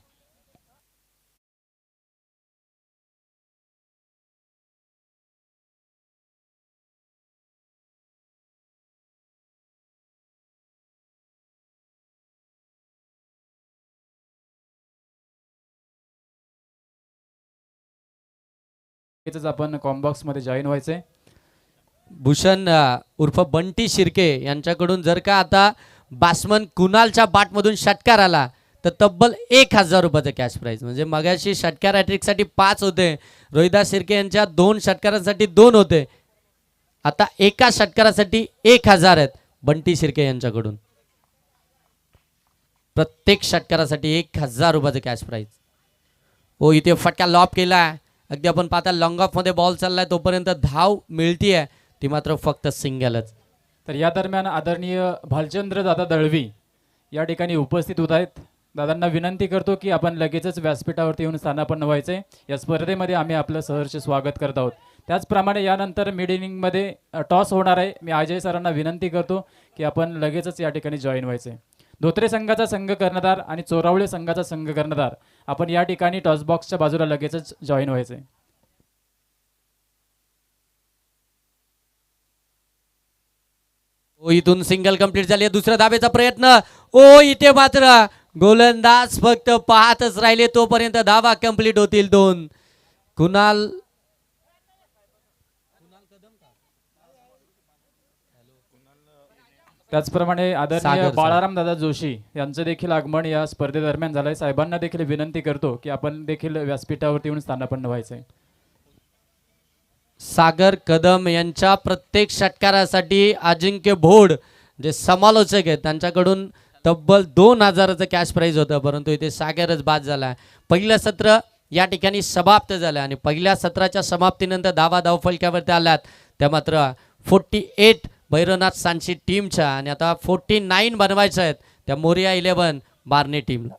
S3: इथेच आपण कॉम्बॉक्स मध्ये जॉईन व्हायचंय.
S1: भूषण उर्फ बंटी शिर्के यांच्याकडून जर का आता बॅट्समन कुणालच्या बाटमधून षटकार आला तर तब्बल 1,000 रुपयाचं कॅश प्राईज. म्हणजे मगाशी षटकार हॅट्रिकसाठी 5 होते, रोहिदास शिर्के यांच्या 2 षटकारांसाठी 2 होते, आता एका षटकारासाठी 1,000 आहेत बंटी शिर्के यांच्याकडून. प्रत्येक षटकारासाठी 1,000 रुपयाचं कॅश प्राईज. हो इथे फटका लॉब केला. अगदी आपण पाहता लॉंग ऑफ मध्ये बॉल चाललाय तोपर्यंत धाव मिळतीये ती मात्र फक्त सिंगलच.
S3: तर या दरम्यान आदरणीय भालचंद्र दादा दळवी या ठिकाणी उपस्थित होत आहेत. दादांना विनंती करतो की आपण लगेचच व्यासपीठावरती येऊन स्थानापन्न व्हायचे. या स्पर्धेमध्ये आम्ही आपलं सहर्ष स्वागत करत आहोत. त्याचप्रमाणे यानंतर मिड इनिंगमध्ये टॉस होणार आहे. मी अजय सरांना विनंती करतो की आपण लगेचच या ठिकाणी जॉईन व्हायचे. धोत्रे संघाचा संघ कर्णधार आणि चोरावळे संघाचा संघ कर्णधार आपण या ठिकाणी टॉस बॉक्सच्या बाजूला लगेचच जॉईन व्हायचे.
S1: ओ इथून सिंगल कंप्लीट झाली. दुसऱ्या धाब्याचा प्रयत्न. ओ इथे मात्र गोलंदाज फक्त पाहतच राहिले तोपर्यंत धावा कंप्लीट होतील 2. कुणाल
S3: त्याचप्रमाणे आदरणीय
S1: सागर
S3: बाळाराम दादा जोशी यांचं देखील आगमन या स्पर्धेदरम्यान झालंय. साहेबांना देखील विनंती करतो की आपण देखील व्यासपीठावरती येऊन स्थानापन्न व्हायचंय.
S1: सागर कदम यांच्या प्रत्येक षटकारासाठी अजिंक्य भोड जे समालोचक आहेत त्यांच्याकडून तब्बल 2,000चं कॅश प्राईज होतं, परंतु इथे सागरच बाद झाला. पहिलं सत्र या ठिकाणी समाप्त झालं आणि पहिल्या सत्राच्या समाप्तीनंतर धावा धावफलक्यावरती आल्यात त्या मात्र 48 भैरवनाथ सांची टीमच्या आणि आता 49 बनवायच्या आहेत त्या मोरिया 11 बार्ने टीमला.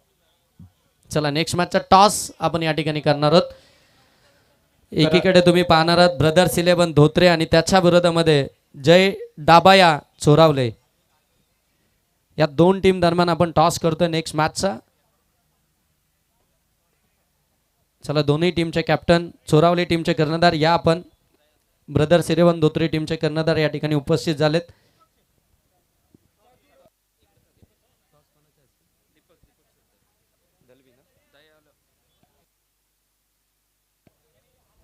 S1: चला नेक्स्ट मॅचचा टॉस आपण या ठिकाणी करणार आहोत. एकीकडे तुम्ही पाहणार आहात ब्रदर्स 11 धोत्रे आणि त्याच्या विरोधामध्ये जय डाबाया चोरावले. या 2 टीम दरम्यान आपण टॉस करतोय नेक्स्ट मॅचचा. चला दोन्ही टीमचे कॅप्टन चोरावले टीमचे कर्णधार या आपण ब्रदर्स 11 धोत्रे टीमचे कर्णधार या ठिकाणी उपस्थित झालेत.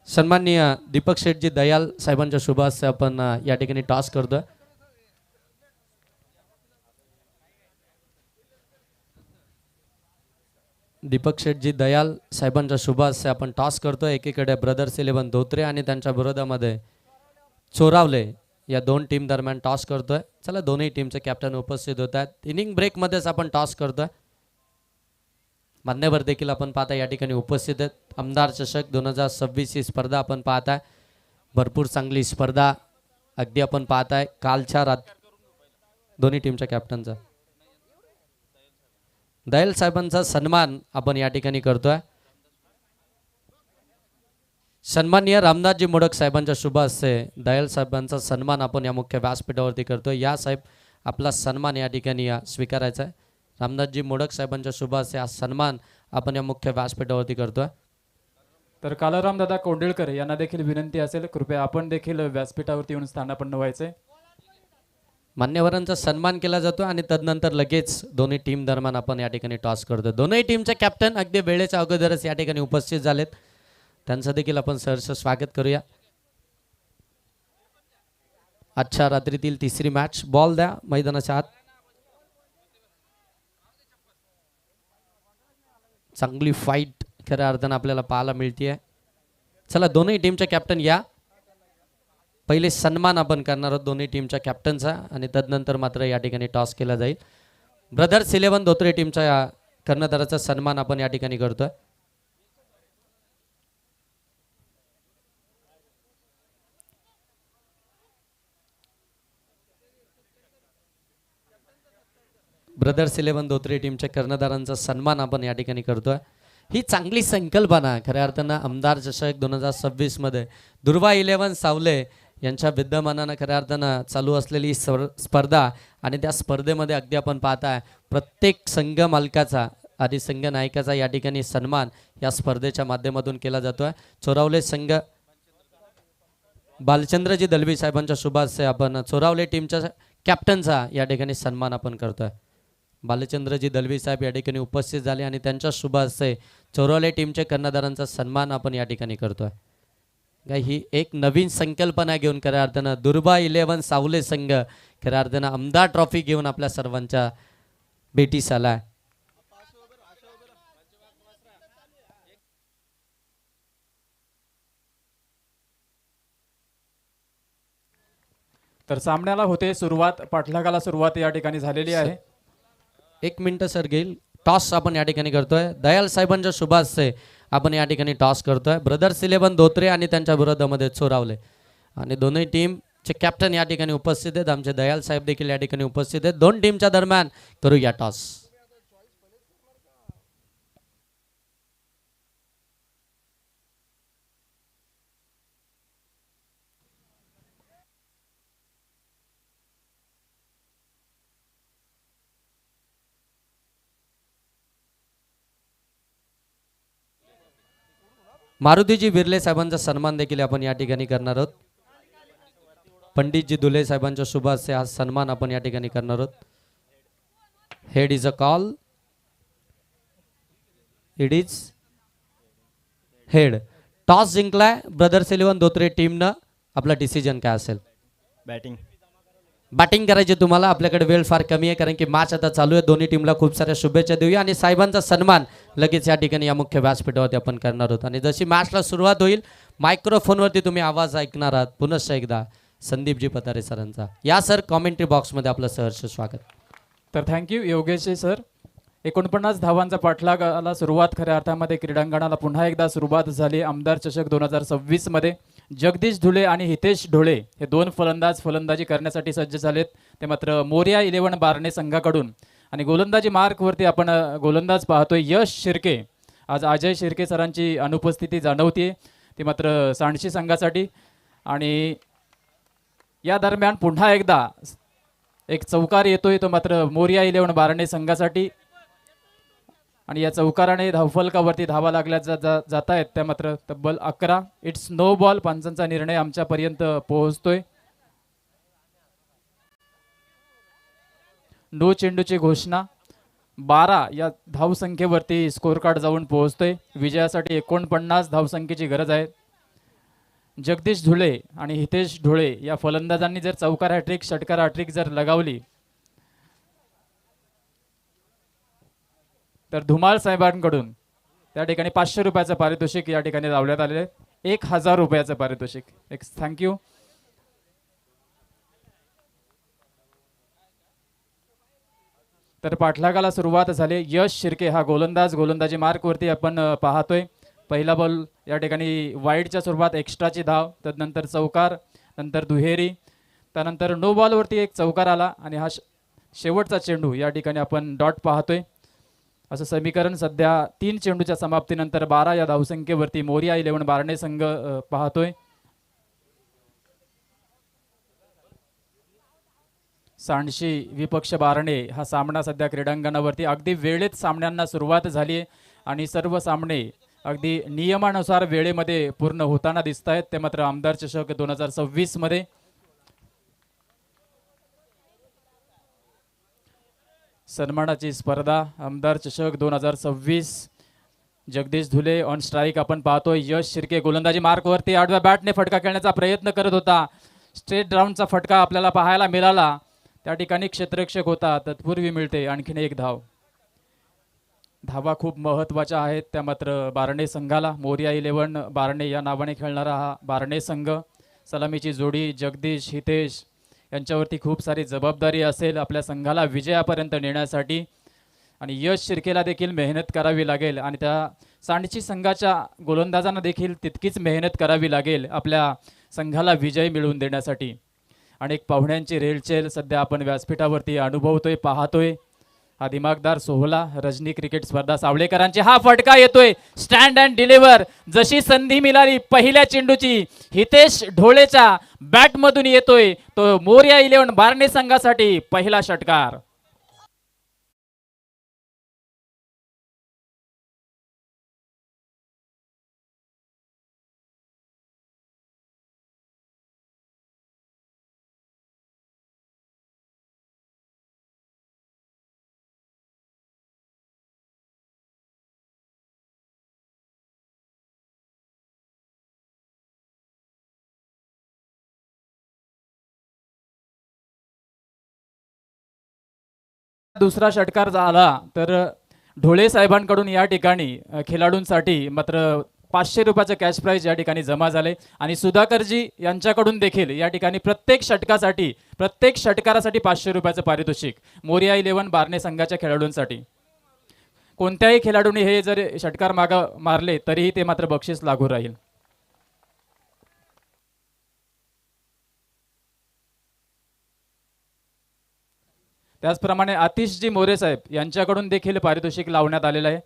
S1: सन्माननीय दीपक शेठजी दयाल साहेबांच्या शुभ हस्ते आपण या ठिकाणी टॉस करतोय. दीपक शेठजी दयाल साहेबांच्या शुभ हस्ते आपण टॉस करतोय. एकीकडे ब्रदर्स 11 धोत्रे आणि त्यांच्या विरोधामध्ये चोरावले या 2 टीम दरम्यान टॉस करतोय. चला दोन्ही टीमचे कॅप्टन उपस्थित होत आहेत. इनिंग ब्रेकमध्येच आपण टॉस करतोय. मान्यवर देखील आपण पाहता या ठिकाणी उपस्थित आहेत. आमदार चषक 2026 ही स्पर्धा आपण पाहताय. भरपूर चांगली स्पर्धा अगदी आपण पाहताय. कालच्या दोन्ही टीमच्या कॅप्टनचा दयाल साहेबांचा सन्मान आपण या ठिकाणी करतोय. सन्माननीय रामदासजी मोडक साहेबांच्या शुभ हस्ते दयाल साहेबांचा सन्मान आपण या मुख्य व्यासपीठावरती करतोय. या साहेब आपला सन्मान या ठिकाणी स्वीकारायचा आहे. रामदासजी मोडक साहेबांच्या शुभ हस्ते हा सन्मान आपण या मुख्य व्यासपीठावरती करतोय.
S3: तर कालाराम दादा कोंडिळकर यांना देखील विनंती असेल कृपया आपण देखील व्यासपीठावरती येऊन स्थानापन्न व्हायचे.
S1: मान्यवरांचा सन्मान केला जातो आणि तदनंतर लगेच दोन्ही टीम दरम्यान आपण या ठिकाणी टॉस करतो. दोन्ही टीमचे कॅप्टन अगदी वेळेच्या अगोदरच या ठिकाणी उपस्थित झालेत. त्यांचं देखील आपण सहर्ष स्वागत करूया. आजच्या रात्रीतील तिसरी मॅच. बॉल द्या मैदानाच्या आत. चांगली फाईट खऱ्या अर्थानं आपल्याला पाहायला मिळते. चला दोन्ही टीमचे कॅप्टन या. पहिले सन्मान आपण करणार आहोत दोन्ही टीमच्या कॅप्टनचा आणि तदनंतर मात्र या ठिकाणी टॉस केला जाईल. ब्रदर्स 11 धोत्रे टीमच्या कर्णधाराचा सन्मान आपण या ठिकाणी करतोय. ब्रदर्स 11 धोत्रे टीमच्या कर्णधारांचा सन्मान आपण या ठिकाणी करतोय. ही चांगली संकल्पना खऱ्या अर्थानं आमदार चषक 2026 मध्ये दुर्वा 11 सावले यांच्या विद्यमानानं खऱ्या अर्थानं चालू असलेली स्पर्धा आणि त्या स्पर्धेमध्ये अगदी आपण पाहताय प्रत्येक संघ मालकाचा आणि संघ नायकाचा या ठिकाणी सन्मान या स्पर्धेच्या माध्यमातून केला जातोय. चोरावले संघ बालचंद्रजी दलवी साहेबांच्या शुभाशय आपण चोरावले टीमच्या कॅप्टनचा या ठिकाणी सन्मान आपण करतोय. बालचंद्रजी दलवी साहेब या ठिकाणी उपस्थित झाले आणि त्यांच्या शुभाशय चोरावले टीमचे कर्णधारांचा सन्मान आपण या ठिकाणी करतोय. ही एक नवीन संकल्पना घेऊन खऱ्या अर्थानं दुर्बा 11 सावले संघ खऱ्या अर्थानं आमदार ट्रॉफी घेऊन आपल्या सर्वांच्या भेटीस आलाय.
S3: तर सामन्याला होते सुरुवात, पाठलागाला सुरुवात या ठिकाणी झालेली आहे.
S1: 1 मिनिट सर घेईल. टॉस आपण या ठिकाणी करतोय. दयाल साहेबांच्या शुभाशय आपण या ठिकाणी टॉस करतोय. ब्रदर्स 11 धोत्रे आणि त्यांच्या विरोधामध्ये चोरावले आणि दोन्ही टीमचे कॅप्टन या ठिकाणी उपस्थित आहेत. आमचे दयाल साहेब देखील या ठिकाणी उपस्थित आहेत. दोन टीमच्या दरम्यान करूया टॉस. मारुतीजी बिर्ले साहेबांचा सन्मान देखील आपण या ठिकाणी करणार आहोत. पंडितजी दुले साहेबांच्या शुभाशय हा सन्मान आपण या ठिकाणी करणार आहोत. Head is a call. It is head. Toss जिंकलाय ब्रदर्स 11 धोत्रे टीमनं. आपला डिसिजन काय असेल? बॅटिंग करायची तुम्हाला. आपल्याकडे वेळ फार कमी आहे कारण की मॅच आता चालू आहे. दोन्ही टीमला खूप साऱ्या शुभेच्छा देऊया आणि साहेबांचा सन्मान लगेच या ठिकाणी या मुख्य व्यासपीठावरती आपण करणार आहोत. आणि जशी मॅचला सुरुवात होईल मायक्रोफोनवरती तुम्ही आवाज ऐकणार आहात पुनश्च एकदा संदीपजी पतारे सरांचा. या सर कॉमेंट्री बॉक्समध्ये आपलं सहर्ष स्वागत.
S3: तर थँक्यू योगेश सर. 49 धावांचा पाठलागाला सुरुवात खऱ्या अर्थामध्ये क्रीडांगणाला पुन्हा एकदा सुरुवात झाली. आमदार चषक 2026 मध्ये जगदीश धुळे आणि हितेश ढोळे हे दोन फलंदाजी करण्यासाठी सज्ज झालेत. ते मात्र मोरया 11 बारणे संघाकडून. आणि गोलंदाजी मार्कवरती आपण गोलंदाज पाहतोय यश शिर्के. आज अजय शिर्के सरांची अनुपस्थिती जाणवते. ती मात्र सांडशी संघासाठी. आणि या दरम्यान पुन्हा एकदा एक चौकार येतोय तो मात्र मोरया 11 बारणे संघासाठी. आणि या चौकाराने धावफलकावरती धावा लागल्या जात आहेत त्या मात्र तब्बल 11. It's no ball. पंचांचा निर्णय आमच्यापर्यंत पोहोचतोय. नो चेंडूची घोषणा. 12 या धावसंख्येवरती स्कोर कार्ड जाऊन पोहोचतोय. विजयासाठी 49 धावसंख्येची गरज आहे. जगदीश धुळे आणि हितेश ढोळे या फलंदाजांनी जर चौकार हॅट्रिक षटकार हॅट्रिक जर लगावली तर धुमाळ साहेबांकडून त्या ठिकाणी 500 रुपयाचं पारितोषिक या ठिकाणी लावण्यात आलेले आहे. 1000 रुपयाचं पारितोषिक. थँक्यू. तर पाठलागाला सुरुवात झाली. यश शिर्के हा गोलंदाजी मार्कवरती आपण पाहतोय. पहिला बॉल या ठिकाणी वाईडच्या स्वरूपात एक्स्ट्राची धाव, तदनंतर चौकार, नंतर दुहेरी, त्यानंतर नो बॉलवरती एक चौकार आला आणि हा शेवटचा चेंडू या ठिकाणी आपण डॉट पाहतोय. असं समीकरण सध्या 3 चेंडूच्या समाप्तीनंतर 12 या धावसंख्येवरती मोरया 11 बारणे संघ पाहतोय. सांडशी विपक्ष बारणे हा सामना सध्या क्रीडांगणावरती अगदी वेळेत सामन्यांना सुरुवात झाली आहे आणि सर्व सामने अगदी नियमानुसार वेळेमध्ये पूर्ण होताना दिसत आहेत. ते मात्र आमदार चषक 2026 मध्ये सन्मानाची स्पर्धा आमदार चषक 2026. जगदीश धुले ऑन स्ट्राईक आपण पाहतोय. यश शिर्के गोलंदाजी मार्कवरती आडव्या बॅटने फटका खेळण्याचा प्रयत्न करत होता. स्ट्रेट राऊंडचा फटका आपल्याला पाहायला मिळाला. त्या ठिकाणी क्षेत्ररक्षक होता. तत्पूर्वी मिळते आणखीन एक धाव. धावा खूप महत्त्वाच्या आहेत त्या मात्र बारणे संघाला. मोरया 11 बारणे या नावाने खेळणारा हा बारणे संघ. सलामीची जोडी जगदीश हितेश यांच्यावरती खूप सारी जबाबदारी असेल आपल्या संघाला विजयापर्यंत नेण्यासाठी. आणि यश शिर्केला देखील मेहनत करावी लागेल आणि त्या सांडशी संघाच्या गोलंदाजांना देखील तितकीच मेहनत करावी लागेल आपल्या संघाला विजय मिळवून देण्यासाठी. अनेक पाहुण्यांची रेलचेल सध्या आपण व्यासपीठावरती अनुभवतोय पाहतोय. हा दिमागदार सोहला रजनी क्रिकेट स्पर्धा सावळेकरांची. हा फटका येतोय स्टँड अँड डिलिव्हर. जशी संधी मिळाली पहिल्या चेंडूची हितेश ढोळेच्या बॅट मधून येतोय तो मोरया 11 बारणे संघासाठी पहिला षटकार. दुसरा षटकार झाला तर ढोळे साहेबांकडून या ठिकाणी खेळाडूंसाठी मात्र 500 रुपयाचं कॅश प्राइज या ठिकाणी जमा झाले आणि सुधाकरजी यांच्याकडून देखील या ठिकाणी प्रत्येक षटकारासाठी 500 रुपयाचं पारितोषिक मोरया 11 बारणे संघाच्या खेळाडूंसाठी. कोणत्याही खेळाडूंनी हे जर षटकार मारले तरीही ते मात्र बक्षीस लागू राहील. त्याचप्रमाणे आतिशजी मोरे साहेब यांच्याकडून देखील पारितोषिक लावण्यात आलेलं आहे.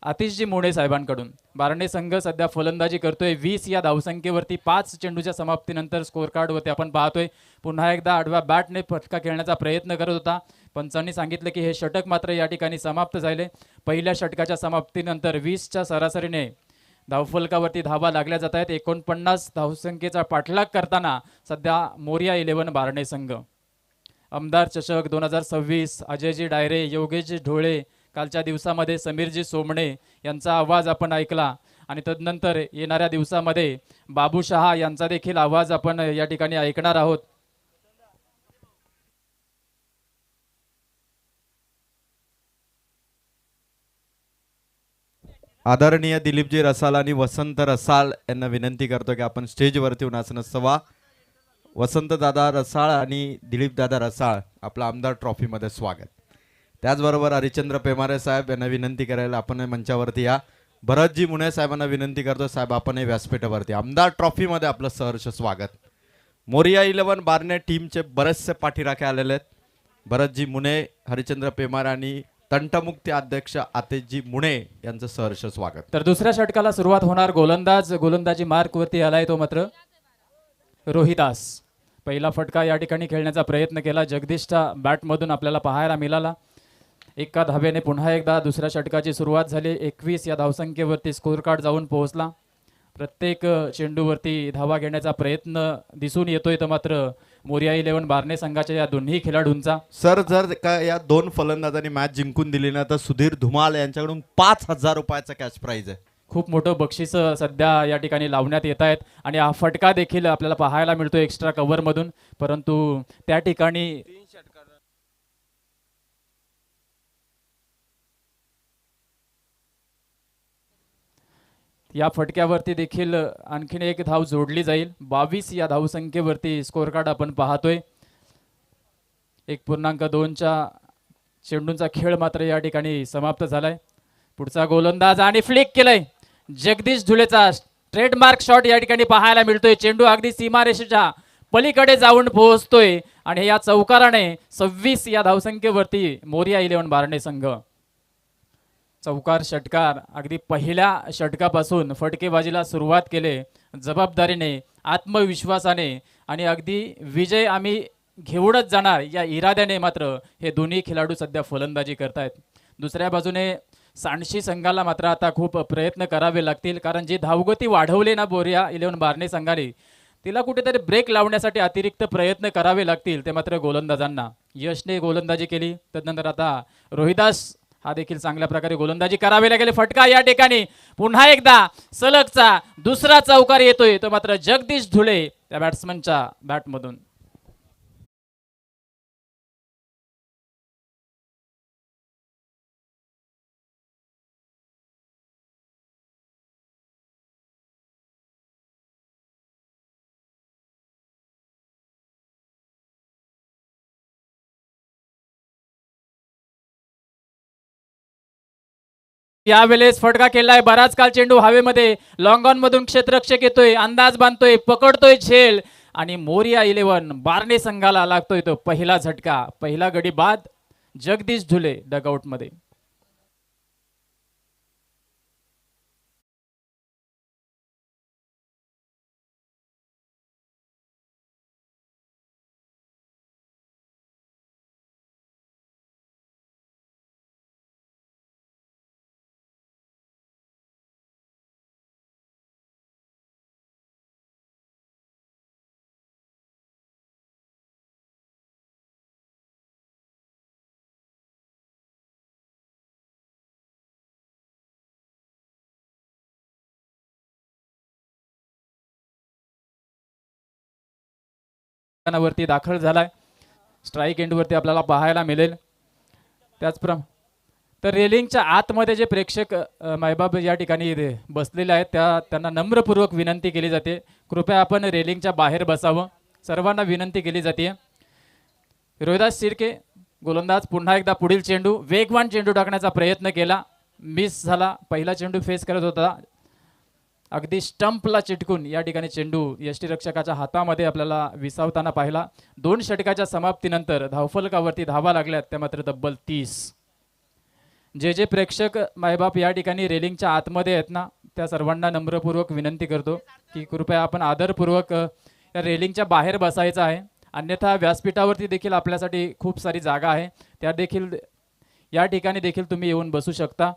S3: आतिशजी मोरे साहेबांकडून बारणे संघ सध्या फलंदाजी करतोय 20 या धावसंख्येवरती. 5 चेंडूच्या समाप्तीनंतर स्कोर कार्डवरती आपण पाहतोय पुन्हा एकदा आडव्या बॅटने फटका खेळण्याचा प्रयत्न करत होता. पंचांनी सांगितलं की हे षटक मात्र या ठिकाणी समाप्त झाले. पहिल्या षटकाच्या समाप्तीनंतर 20च्या सरासरीने धावफलकावरती धावा लागल्या जात आहेत. 49 धावसंख्येचा पाठलाग करताना सध्या मोरया 11 बारणे संघ. आमदार चषक 2026 अजयजी डायरे, योगेशजी ढोळे, कालच्या दिवसामध्ये समीरजी सोमणे यांचा आवाज आपण ऐकला आणि तदनंतर येणाऱ्या दिवसामध्ये बाबू शहा यांचा देखील आवाज आपण या ठिकाणी ऐकणार आहोत.
S2: आदरणीय दिलीपजी रसाल आणि वसंत रसाल यांना विनंती करतो की आपण स्टेजवरती येऊन आसन असावा. वसंत दादा रसाळ आणि दिलीप दादा रसाळ आपला आमदार ट्रॉफीमध्ये स्वागत. त्याचबरोबर हरिचंद्र पेमारे साहेब यांना विनंती करायला आपण मंचावरती या. भरतजी मुने साहेबांना विनंती करतो साहेब आपण हे व्यासपीठावरती. आमदार ट्रॉफीमध्ये आपलं सहर्ष स्वागत. मोरया 11 बारणे टीमचे बरेचसे पाठीराखे आलेले आहेत. भरतजी मुने, हरिचंद्र पेमारे आणि तंटमुक्ती अध्यक्ष आतेशजी मुने यांचं सहर्ष स्वागत.
S3: तर दुसऱ्या षटकाला सुरुवात होणार. गोलंदाजी मार्कवरती आलाय तो मात्र रोहिदास. पहिला फटका या ठिकाणी खेळण्याचा प्रयत्न केला जगदीशच्या बॅटमधून आपल्याला पाहायला मिळाला. एका धाब्याने पुन्हा एकदा दुसऱ्या षटकाची सुरुवात झाली. 21 या धावसंख्येवरती स्कोर कार्ड जाऊन पोहोचला. प्रत्येक चेंडूवरती धावा घेण्याचा प्रयत्न दिसून येतोय तर मात्र मोरया 11 बारणे संघाच्या या दोन्ही खेळाडूंचा.
S2: सर जर का या दोन फलंदाजांनी मॅच जिंकून दिली ना तर सुधीर धुमाल यांच्याकडून 5000 रुपयाचा कॅश प्राइज आहे.
S3: खूप मोठं बक्षीस सध्या या ठिकाणी लावण्यात येत आहेत आणि हा फटका देखील आपल्याला पाहायला मिळतो एक्स्ट्रा कव्हरमधून. परंतु त्या ठिकाणी या फटक्यावरती देखील आणखीन एक धाव जोडली जाईल. 22 या धावसंख्येवरती स्कोर कार्ड आपण पाहतोय. 1.2च्या चेंडूंचा खेळ मात्र या ठिकाणी समाप्त झालाय. पुढचा गोलंदाज आणि फ्लिक केलंय. जगदीश धुळेचा ट्रेडमार्क शॉट या ठिकाणी पाहायला मिळतोय. चेंडू अगदी सीमारेषेच्या पलीकडे जाऊन पोहोचतोय आणि या चौकाराने 26 या धावसंख्येवरती मोरया 11 बारणे संघ. चौकार षटकार अगदी पहिल्या षटकापासून फटकेबाजीला सुरुवात केले जबाबदारीने, आत्मविश्वासाने आणि अगदी विजय आम्ही घेऊनच जाणार या इराद्याने मात्र हे दोन्ही खेळाडू सध्या फलंदाजी करतायत. दुसऱ्या बाजूने सांडशी संघाला मात्र आता खूप प्रयत्न करावे लागतील कारण जी धावगती वाढवली ना मोरया 11 बारणे संघाने तिला कुठेतरी ब्रेक लावण्यासाठी अतिरिक्त प्रयत्न करावे लागतील. ते मात्र गोलंदाजांना. यशने गोलंदाजी केली तदनंतर आता रोहिदास हा देखील चांगल्या प्रकारे गोलंदाजी करावी लागेल. फटका या ठिकाणी पुन्हा एकदा सलगचा दुसरा चौकार येतोय तो मात्र जगदीश धुळे त्या बॅट्समनच्या बॅटमधून. यावेळेस फटका केलाय. बराच काल चेंडू हवेमध्ये लॉंग ऑन मधून क्षेत्ररक्षक येतोय, अंदाज बांधतोय, पकडतोय झेल आणि मोरया 11 बारणे संघाला लागतोय तो पहिला झटका. पहिला गडी बाद जगदीश झुले डगआउटमध्ये. वरती दाखल झालाय. स्ट्राईक एंडवरती आपल्याला पाहायला मिळेल. त्याचप्रमाणे तर रेलिंगच्या आतमध्ये जे प्रेक्षक मायबाप या ठिकाणी बसलेले आहेत त्यांना नम्रपूर्वक विनंती केली जाते, कृपया आपण रेलिंगच्या बाहेर बसावं. सर्वांना विनंती केली जाते. रोहिदास शिर्के गोलंदाज पुन्हा एकदा पुढील चेंडू, वेगवान चेंडू टाकण्याचा प्रयत्न केला, मिस झाला. पहिला चेंडू फेस करत होता, अगदी स्टंपला चिटकून या ठिकाणी चेंडू यष्टीरक्षकाच्या हातामध्ये आपल्याला विसावताना पाहिला. 2 षटकाच्या समाप्तीनंतर धावफलकावरती धावा लागल्यात त्या मात्र तब्बल 30. जे प्रेक्षक मायबाप या ठिकाणी रेलिंगच्या आतमध्ये आहेत ना, त्या सर्वांना नम्रपूर्वक विनंती करतो की कृपया आपण आदरपूर्वक या रेलिंगच्या बाहेर बसायचं आहे. अन्यथा व्यासपीठावरती देखील आपल्यासाठी खूप सारी जागा आहे, त्या देखील या ठिकाणी देखील तुम्ही येऊन बसू शकता.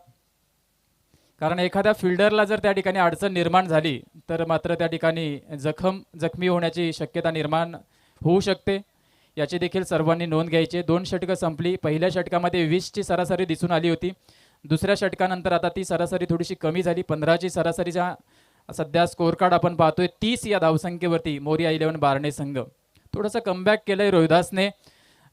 S3: कारण एखाद्या फिल्डरला जर त्या ठिकाणी अडचण निर्माण झाली तर मात्र त्या ठिकाणी जखमी होण्याची शक्यता निर्माण होऊ शकते, याची देखील सर्वांनी नोंद घ्यायची. 2 षटकं संपली. पहिल्या षटकामध्ये 20ची सरासरी दिसून आली होती. दुसऱ्या षटकानंतर आता ती सरासरी थोडीशी कमी झाली. 15ची सरासरीचा सध्या स्कोर कार्ड आपण पाहतोय. 30 या धावसंख्येवरती मोरिया 11 बारणे संघ. थोडंसं कमबॅक केलंय रोहिदासने.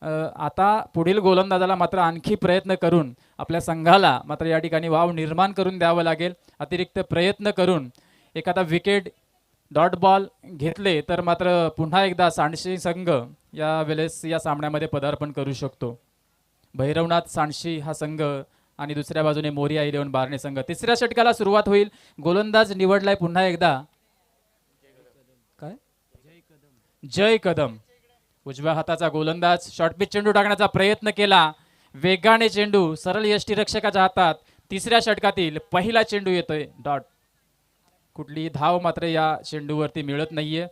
S3: आता पुढील गोलंदाजाला मात्र आणखी प्रयत्न करून आपल्या संघाला मात्र या ठिकाणी वाव निर्माण करून द्यावं लागेल. अतिरिक्त प्रयत्न करून एखादा विकेट डॉट बॉल घेतले तर मात्र पुन्हा एकदा सांडशी संघ या वेळेस या सामन्यामध्ये पदार्पण करू शकतो. भैरवनाथ सांडशी हा संघ आणि दुसऱ्या बाजूने मोरिया 11 बारणे संघ. तिसऱ्या षटकाला सुरुवात होईल. गोलंदाज निवडलाय पुन्हा एकदा काय जय कदम. उजव्या हाताचा गोलंदाज. शॉर्ट पिच चेंडू टाकण्याचा प्रयत्न केला, वेगाने चेंडू सरळ यष्टीरक्षकाच्या हातात. तिसऱ्या षटकातील पहिला चेंडू येतोय डॉट. कुठली धाव मात्र या चेंडूवरती मिळत नाहीये.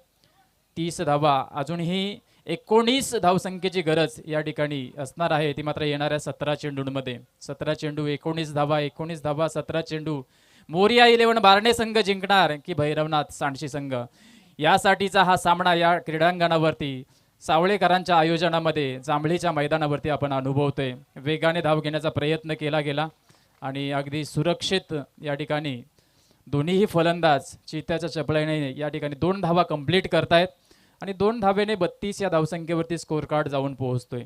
S3: 30 धावा. अजूनही 19 धावसंख्येची गरज या ठिकाणी असणार आहे, ती मात्र येणाऱ्या 17 चेंडूंमध्ये. 17 चेंडू 19 धावा, 19 धावा 17 चेंडू. मोरिया 11 बारणे संघ जिंकणार की भैरवनाथ सांडशी संघ, यासाठीचा हा सामना या क्रीडांगणावरती सावळेकरांच्या आयोजनामध्ये जांभळीच्या मैदानावरती आपण अनुभवतोय. वेगाने धाव घेण्याचा प्रयत्न केला गेला आणि अगदी सुरक्षित या ठिकाणी दोन्हीही फलंदाज चित्त्याच्या चपळाईने या ठिकाणी 2 धावा कंप्लीट करतायत आणि 2 धावेने 32 या धावसंख्येवरती स्कोर कार्ड जाऊन पोहोचतोय.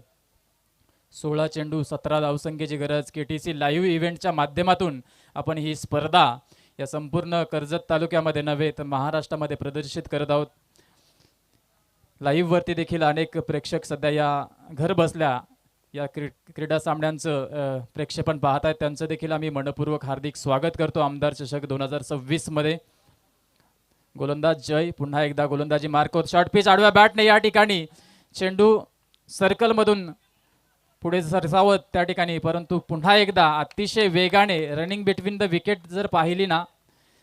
S3: 16 चेंडू 17 धावसंख्येची गरज. KTC लाईव्ह इव्हेंटच्या माध्यमातून आपण ही स्पर्धा या संपूर्ण कर्जत तालुक्यामध्ये नव्हे तर महाराष्ट्रामध्ये प्रदर्शित करत आहोत. लाईव्ह वरती देखील अनेक प्रेक्षक सध्या या घर बसल्या या क्रीडा सामन्यांचं प्रेक्षेपण पाहत आहेत. त्यांचं देखील आम्ही मनपूर्वक हार्दिक स्वागत करतो आमदार चषक 2026 मध्ये. गोलंदाज जय पुन्हा एकदा गोलंदाजी मार्क होत. शॉर्ट पिच आडव्या बॅटने या ठिकाणी चेंडू सर्कलमधून पुढे सरसावत त्या ठिकाणी, परंतु पुन्हा एकदा अतिशय वेगाने रनिंग बिटवीन द विकेट जर पाहिली ना,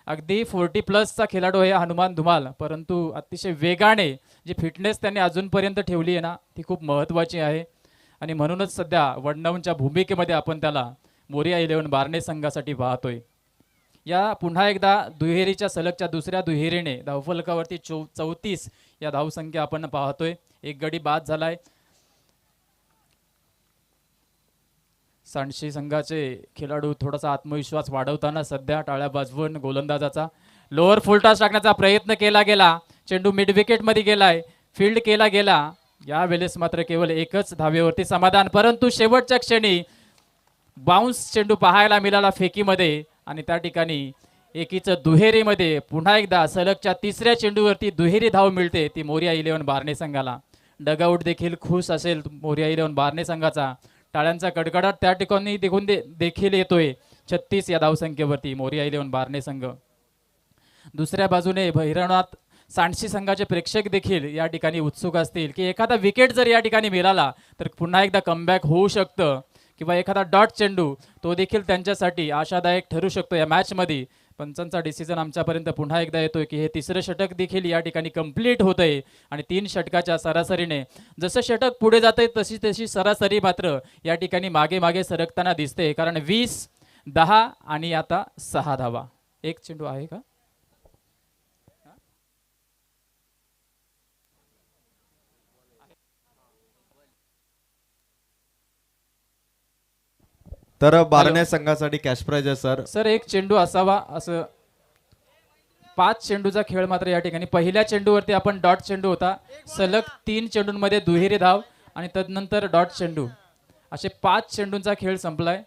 S3: अगदी 40+ खेळाडू आहे हनुमान धुमाल, परंतु अतिशय वेगाने जी फिटनेस त्यांनी अजूनपर्यंत ठेवली आहे ना, ती खूप महत्त्वाची आहे आणि म्हणूनच सध्या वडनावूनच्या भूमिकेमध्ये आपण त्याला मोरिया 11 बारणे संघासाठी पाहतोय. या पुन्हा एकदा दुहेरीच्या सलगच्या दुसऱ्या दुहेरीने धावफलकावरती 34 या धावसंख्या आपण पाहतोय. एक गडी बाद झालाय. सांडशी संघाचे खेळाडू थोडासा आत्मविश्वास वाढवताना सध्या टाळ्या वाजवून गोलंदाजाचा लोअर फुलटॉस टाकण्याचा प्रयत्न केला गेला. चेंडू मिड विकेट मध्ये गेलाय, फील्ड केला गेला. या वेळेस मात्र केवळ एकच धावेवरती समाधान, परंतु शेवटच्या क्षणी बाउन्स चेंडू पाहायला मिळाला फेकीमध्ये आणि त्या ठिकाणी एकीचं दुहेरीमध्ये पुन्हा एकदा सलगच्या तिसऱ्या चेंडूवरती दुहेरी धाव मिळते, ती मोरिया 11 बारणे संघाला. डगआउट देखील खुश असेल मोरिया 11 बारणे संघाचा. टाळ्यांचा कडकडाट त्या ठिकाणी देखील येतोय. 36 या धावसंख्येवरती मोरिया 11 बारणे संघ. दुसऱ्या बाजूने भैरवनाथ सांडशी संघाचे प्रेक्षक देखील या ठिकाणी उत्सुक असतील की एखादा विकेट जर या ठिकाणी मिळाला तर पुन्हा एकदा कमबॅक होऊ शकतं. किंवा एखादा डॉट चेंडू तो देखील त्यांच्यासाठी आशादायक ठरू शकतो या मॅचमध्ये. पंचांचा डिसिजन आमच्यापर्यंत पुन्हा एकदा येतोय की हे तिसरं षटक देखील या ठिकाणी कंप्लीट होतंय आणि 3 षटकाच्या सरासरीने जसं षटक पुढे जातंय तशी तशी सरासरी मात्र या ठिकाणी मागे मागे सरकताना दिसते. कारण 20-10 आणि आता 6 धावा. एक चेंडू आहे का?
S2: तर बारणे संघासाठी कॅश प्राइज आहे सर.
S3: सर एक चेंडू असावा असं. 5 चेंडूचा खेळ मात्र या ठिकाणी पहिल्या चेंडूवरती आपण डॉट चेंडू होता, सलग 3 चेंडूंमध्ये दुहेरी धाव आणि तदनंतर डॉट चेंडू, असे 5 चेंडूंचा खेळ संपलाय.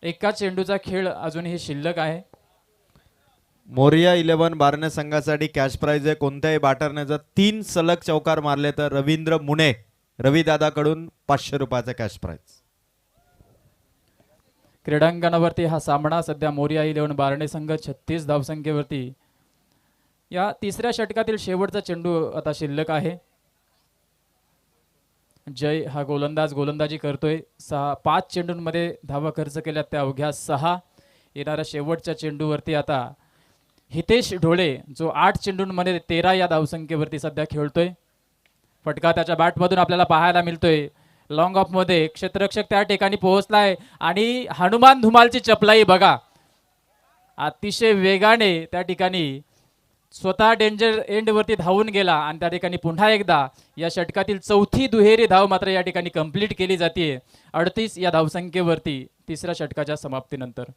S3: एका चेंडूचा खेळ अजूनही शिल्लक आहे.
S2: मोरिया 11 बारणे संघासाठी कॅश प्राइज आहे. कोणत्याही बॅटरने जर 3 सलग चौकार मारले तर रवींद्र मुने रविदादाकडून 500 रुपयाचा कॅश प्राइज.
S3: क्रीडांगणावरती हा सामना सध्या मोरिया 11 बारणे संघ 36 धावसंख्येवरती. या तिसऱ्या षटकातील शेवटचा चेंडू आता शिल्लक आहे. जय हा गोलंदाज गोलंदाजी करतोय. 5 चेंडूंमध्ये धावा खर्च केल्या त्या अवघ्या 6. येणाऱ्या शेवटच्या चेंडूवरती आता हितेश ढोळे जो 8 चेंडूंमध्ये 13 या धावसंख्येवरती सध्या खेळतोय. फटका त्याच्या बॅटमधून आपल्याला पाहायला मिळतोय. लॉंग ऑफ मध्ये क्षेत्ररक्षक त्या ठिकाणी पोहोचलाय आणि हनुमान धुमालची चपलाई बघा. अतिशय वेगाने त्या ठिकाणी स्वतः डेंजर एंड वरती धावून गेला आणि त्या ठिकाणी पुन्हा एकदा या षटकातील चौथी दुहेरी धाव मात्र या ठिकाणी कंप्लीट केली जाते 38 या धावसंख्येवरती तिसऱ्या षटकाच्या समाप्तीनंतर.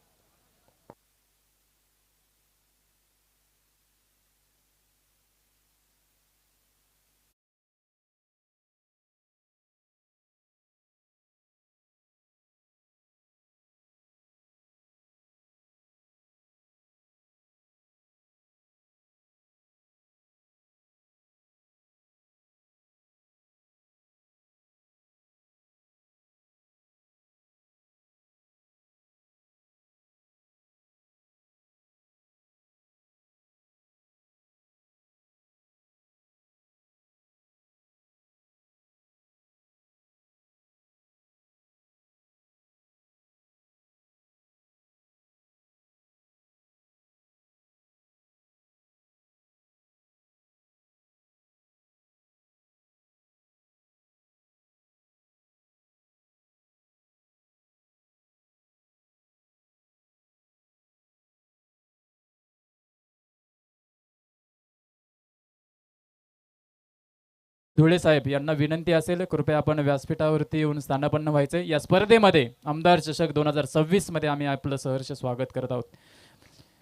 S3: धुळे साहेब यांना विनंती असेल कृपया आपण व्यासपीठावरती येऊन स्थानापन्न व्हायचे. या स्पर्धेमध्ये आमदार चषक 2026 मध्ये आम्ही आपलं सहर्ष स्वागत करत आहोत.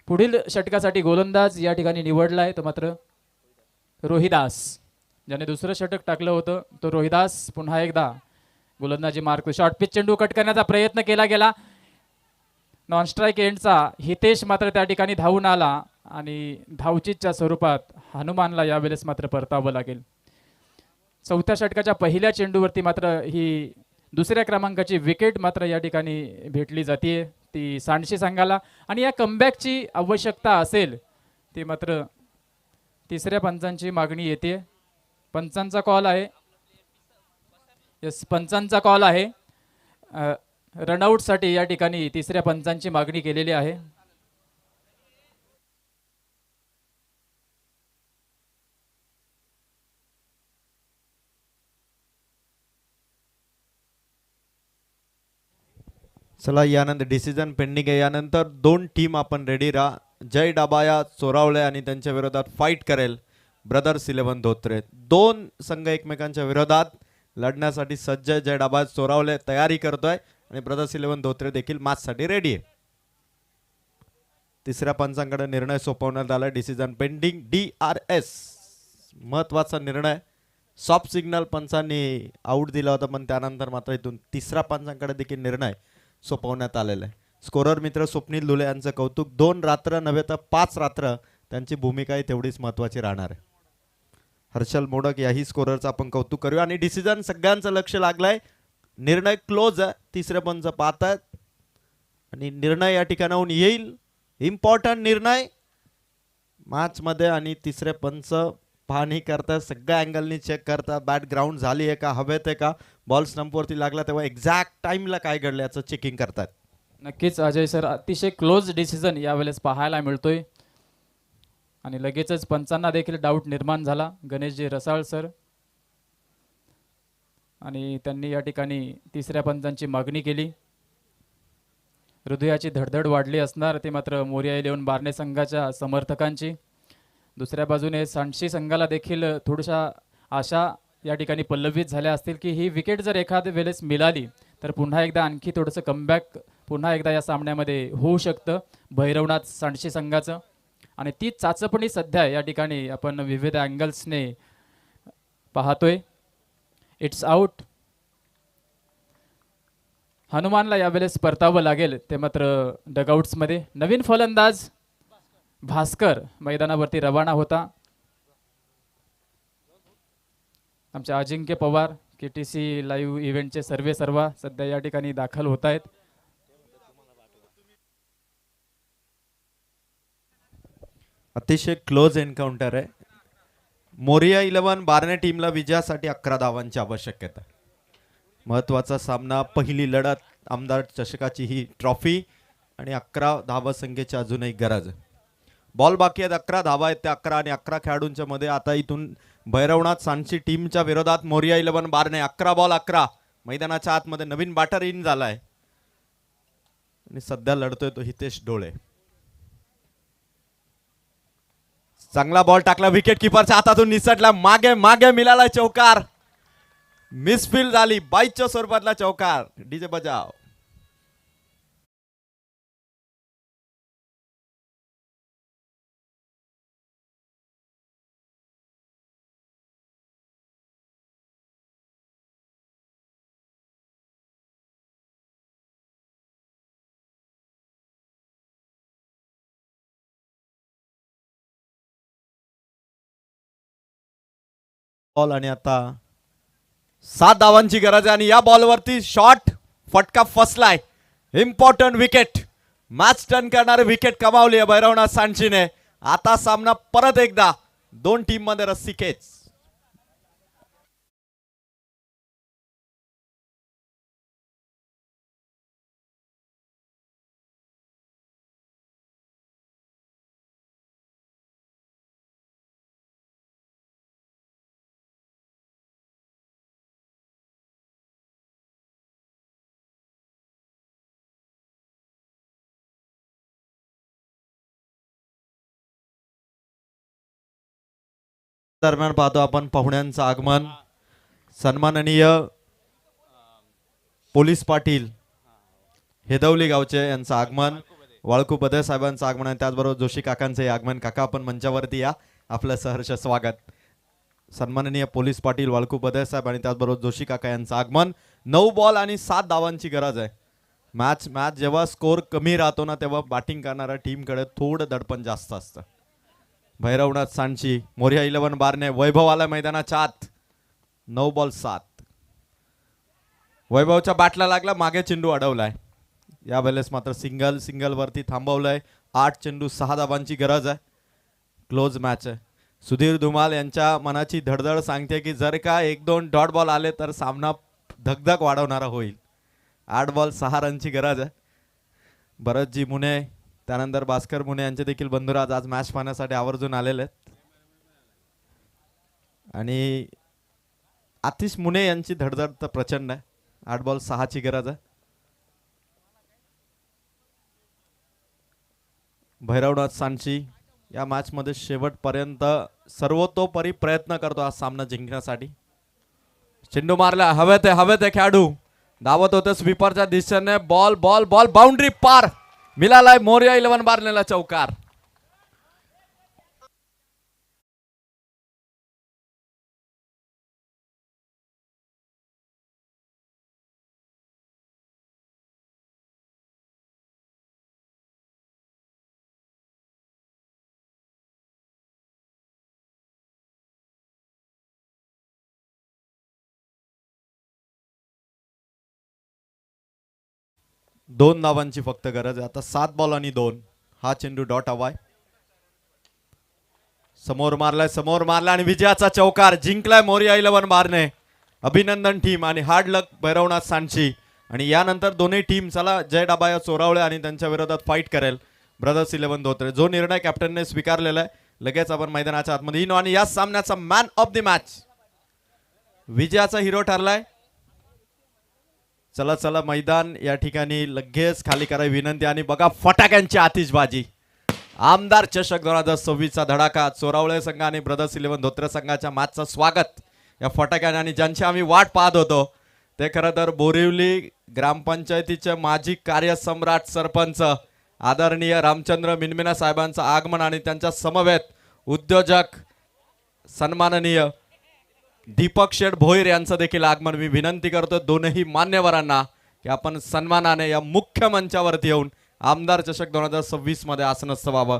S3: पुढील षटकासाठी गोलंदाज या ठिकाणी निवडला आहे तो मात्र रोहिदास, ज्याने दुसरं षटक टाकलं होतं तो रोहिदास पुन्हा एकदा गोलंदाजी मार्क. शॉर्ट पिच चेंडू कट करण्याचा प्रयत्न केला गेला. नॉन स्ट्राईक एंडचा हितेश मात्र त्या ठिकाणी धावून आला आणि धावचीच्या स्वरूपात हनुमानला यावेळेस मात्र परतावं लागेल. चौथ्या षटकाच्या पहिल्या चेंडूवरती मात्र ही दुसऱ्या क्रमांकाची विकेट मात्र या ठिकाणी भेटली जाते ती सांडशी संघाला आणि या कमबॅकची आवश्यकता असेल ती मात्र तिसऱ्या पंचांची मागणी येते. पंचांचा कॉल आहे. यस, पंचांचा कॉल आहे. रनआउटसाठी या ठिकाणी तिसऱ्या पंचांची मागणी केलेली आहे.
S2: चला यानंतर डिसिजन पेंडिंग आहे. यानंतर 2 टीम आपण रेडी राहा. जय डाबाया चोरावळे आणि त्यांच्या विरोधात फाईट करेल ब्रदर्स 11 धोत्रे. 2 संघ एकमेकांच्या विरोधात लढण्यासाठी सज्ज. जय डाबाया चोरावळे तयारी करतोय आणि ब्रदर्स 11 धोत्रे देखील मॅचसाठी रेडी आहे. तिसऱ्या पंचांकडे निर्णय सोपवण्यात आला. Decision pending. DRS महत्वाचा निर्णय. सॉफ्ट सिग्नल पंचांनी आऊट दिला होता पण त्यानंतर मात्र इथून तिसऱ्या पंचांकडे देखील निर्णय सोपवण्यात आलेला आहे. स्कोरर मित्र स्वप्नील दुले यांचं कौतुक. 2 रात्र नव्हे तर 5 रात्र त्यांची भूमिकाही तेवढीच महत्वाची राहणार आहे. हर्षल मोडक याही स्कोररचं आपण कौतुक करूया. आणि डिसिजन सगळ्यांचं लक्ष लागलंय. निर्णय क्लोज आहे. तिसरे पंच पाहतात आणि निर्णय या ठिकाणाहून येईल. इम्पॉर्टंट निर्णय मॅच मध्ये आणि तिसरे पंच पाहणी करतात. सगळ्या अँगलनी चेक करतात. बॅट ग्राउंड झाली आहे का, हवेत आहे का, बॉल स्टंपवरती लागला तेव्हा एक्झॅक्ट टाइमला काय घडलं याचं चेकिंग करतात.
S3: नक्कीच अजय सर, अतिशय क्लोज डिसिजन यावेळेस पाहायला मिळतोय आणि लगेचच पंचांना देखील डाऊट निर्माण झाला. गणेशजी रसाळ सर आणि त्यांनी या ठिकाणी तिसऱ्या पंचांची मागणी केली. हृदयाची धडधड वाढली असणार ते मात्र मोरिया 11 बारणे संघाच्या समर्थकांची. दुसऱ्या बाजूने सांडशी संघाला देखील थोड्याशा आशा या ठिकाणी पल्लवित झाल्या असतील की ही विकेट जर एखाद्या वेळेस मिळाली तर पुन्हा एकदा आणखी थोडंसं कमबॅक पुन्हा एकदा या सामन्यामध्ये होऊ शकतं भैरवनाथ सांडशी संघाचं. आणि ती चाचपणी सध्या या ठिकाणी आपण विविध अँगल्सने पाहतोय. It's out. हनुमानला यावेळेस परतावं लागेल ते मात्र डगआउट्समध्ये. नवीन फलंदाज भास्कर मैदानावरती रवाना होता. आमचे अजिंक्य पवार KTC लाईव्ह इव्हेंटचे सर्वा सध्या या ठिकाणी दाखल होत आहेत.
S2: अतिशय क्लोज एन्काउंटर आहे. मोरिया 11 बारणे टीमला विजयासाठी 11 धावांची आवश्यकता. महत्वाचा सामना, पहिली लढत, आमदार चषकाची ही ट्रॉफी आणि 11 धावसंख्येची अजूनही गरज. बॉल बाकी आहेत, 11 धावा आहेत त्या 11 आणि 11 खेळाडूंच्या मध्ये. आता इथून भैरवनाथ सांडशी टीमच्या विरोधात मोरिया 11 बारणे 11 बॉल 11. मैदानाच्या आतमध्ये नवीन बॅटर इन झालाय आणि सध्या लढतोय तो हितेश डोळे. चांगला बॉल टाकला, विकेट किपरच्या हातातून निसटला, मागे मागे मिळाला चौकार. मिसफील्ड झाली, 22च्या स्वरूपातला चौकार. डीजे बजाव. बॉल आणि आता 7 धावांची गरज आहे आणि या बॉलवरती शॉट फटका फसलाय. इम्पॉर्टंट विकेट, मॅच टर्न करणारे विकेट कमावली आहे भैरवनाथ सांडशीने. आता सामना परत एकदा दोन टीम मध्ये रस्सीखेच. दरम्यान पाहतो आपण पाहुण्यांचं आगमन. सन्माननीय पोलीस पाटील हेदवली गावचे यांचं आगमन, वाळकू बदे साहेबांचं आगमन आणि त्याचबरोबर जोशी काकांचे आगमन. काका आपण मंचावरती या, आपलं सहर्ष स्वागत. सन्माननीय पोलीस पाटील वाळकू बदे साहेब आणि त्याचबरोबर जोशी काका यांचं आगमन. 9 बॉल आणि 7 धावांची गरज आहे. मॅच जेव्हा स्कोर कमी राहतो ना तेव्हा बॅटिंग करणाऱ्या टीमकडे थोडं दडपण जास्त असतं. भैरवनाथ सांडशी, मोरिया 11 बारणे, वैभव आला मैदानाच्या आत. 9 बॉल 7. वैभवच्या बॅटला लागला, मागे चेंडू अडवलाय. यावेळेस मात्र सिंगल वरती थांबवलंय. 8 चेंडू 6 धावांची गरज आहे. क्लोज मॅच आहे. सुधीर धुमाल यांच्या मनाची धडधड सांगते की जर का 1-2 डॉट बॉल आले तर सामना धगधग वाढवणारा होईल. 8 बॉल 6 रनची गरज आहे. भरतजी मुने, त्यानंतर भास्कर मुने यांचे देखील बंधुराज आज मॅच पाहण्यासाठी आवर्जून आलेले आहेत. आणि आतिश मुने यांची धडधड तर प्रचंड आहे. 8 बॉल 6 ची गरज आहे. भैरवनाथ सांडशी या मॅच मध्ये शेवटपर्यंत सर्वतोपरी प्रयत्न करतो हा सामना जिंकण्यासाठी. चेंडू मारला, हवेत आहे खेळाडू, धावत होते स्वीपरच्या दिशेने. बॉल बॉल बॉल बाउंड्री पार, मिळालाय मोरिया 11 बारनेला चौकार. दोन धावांची फक्त गरज आहे. आता 7 बॉल आणि 2. हा चेंडू डॉट हवाय. समोर मारला आणि विजयाचा चौकार. जिंकलाय मोरिया 11 बारणे. अभिनंदन टीम आणि हार्ड लक भैरवनाथ सांची. आणि यानंतर दोन्ही टीम चला जय डाबाया चोरावळे आणि त्यांच्या विरोधात फाईट करेल ब्रदर्स 11 धोत्रे. जो निर्णय कॅप्टनने स्वीकारलेला आहे लगेच आपण मैदानाच्या आतमध्ये येईन. आणि या सामन्याचा मॅन ऑफ द मॅच विजयाचा हिरो ठरलाय. चला चला मैदान या ठिकाणी लगेच खाली करावी विनंती. आणि बघा फटाक्यांची आतिषबाजी. आमदार चषक 2026चा धडाका चोरावळे संघ आणि ब्रदर्स 11 धोत्रे संघाच्या मॅचचं स्वागत या फटाक्याने. आणि ज्यांची आम्ही वाट पाहत होतो ते खरं तर बोरिवली ग्रामपंचायतीचे माजी कार्यसम्राट सरपंच आदरणीय रामचंद्र मिनमिना साहेबांचं आगमन आणि त्यांच्या समवेत उद्योजक सन्माननीय दीपक शेठ भोईर यांचं देखील आगमन. मी विनंती करतो दोनही मान्यवरांना की आपण सन्मानाने या मुख्य मंचावरती येऊन आमदार चषक 2026 मध्ये आसनस्थ व्हावं.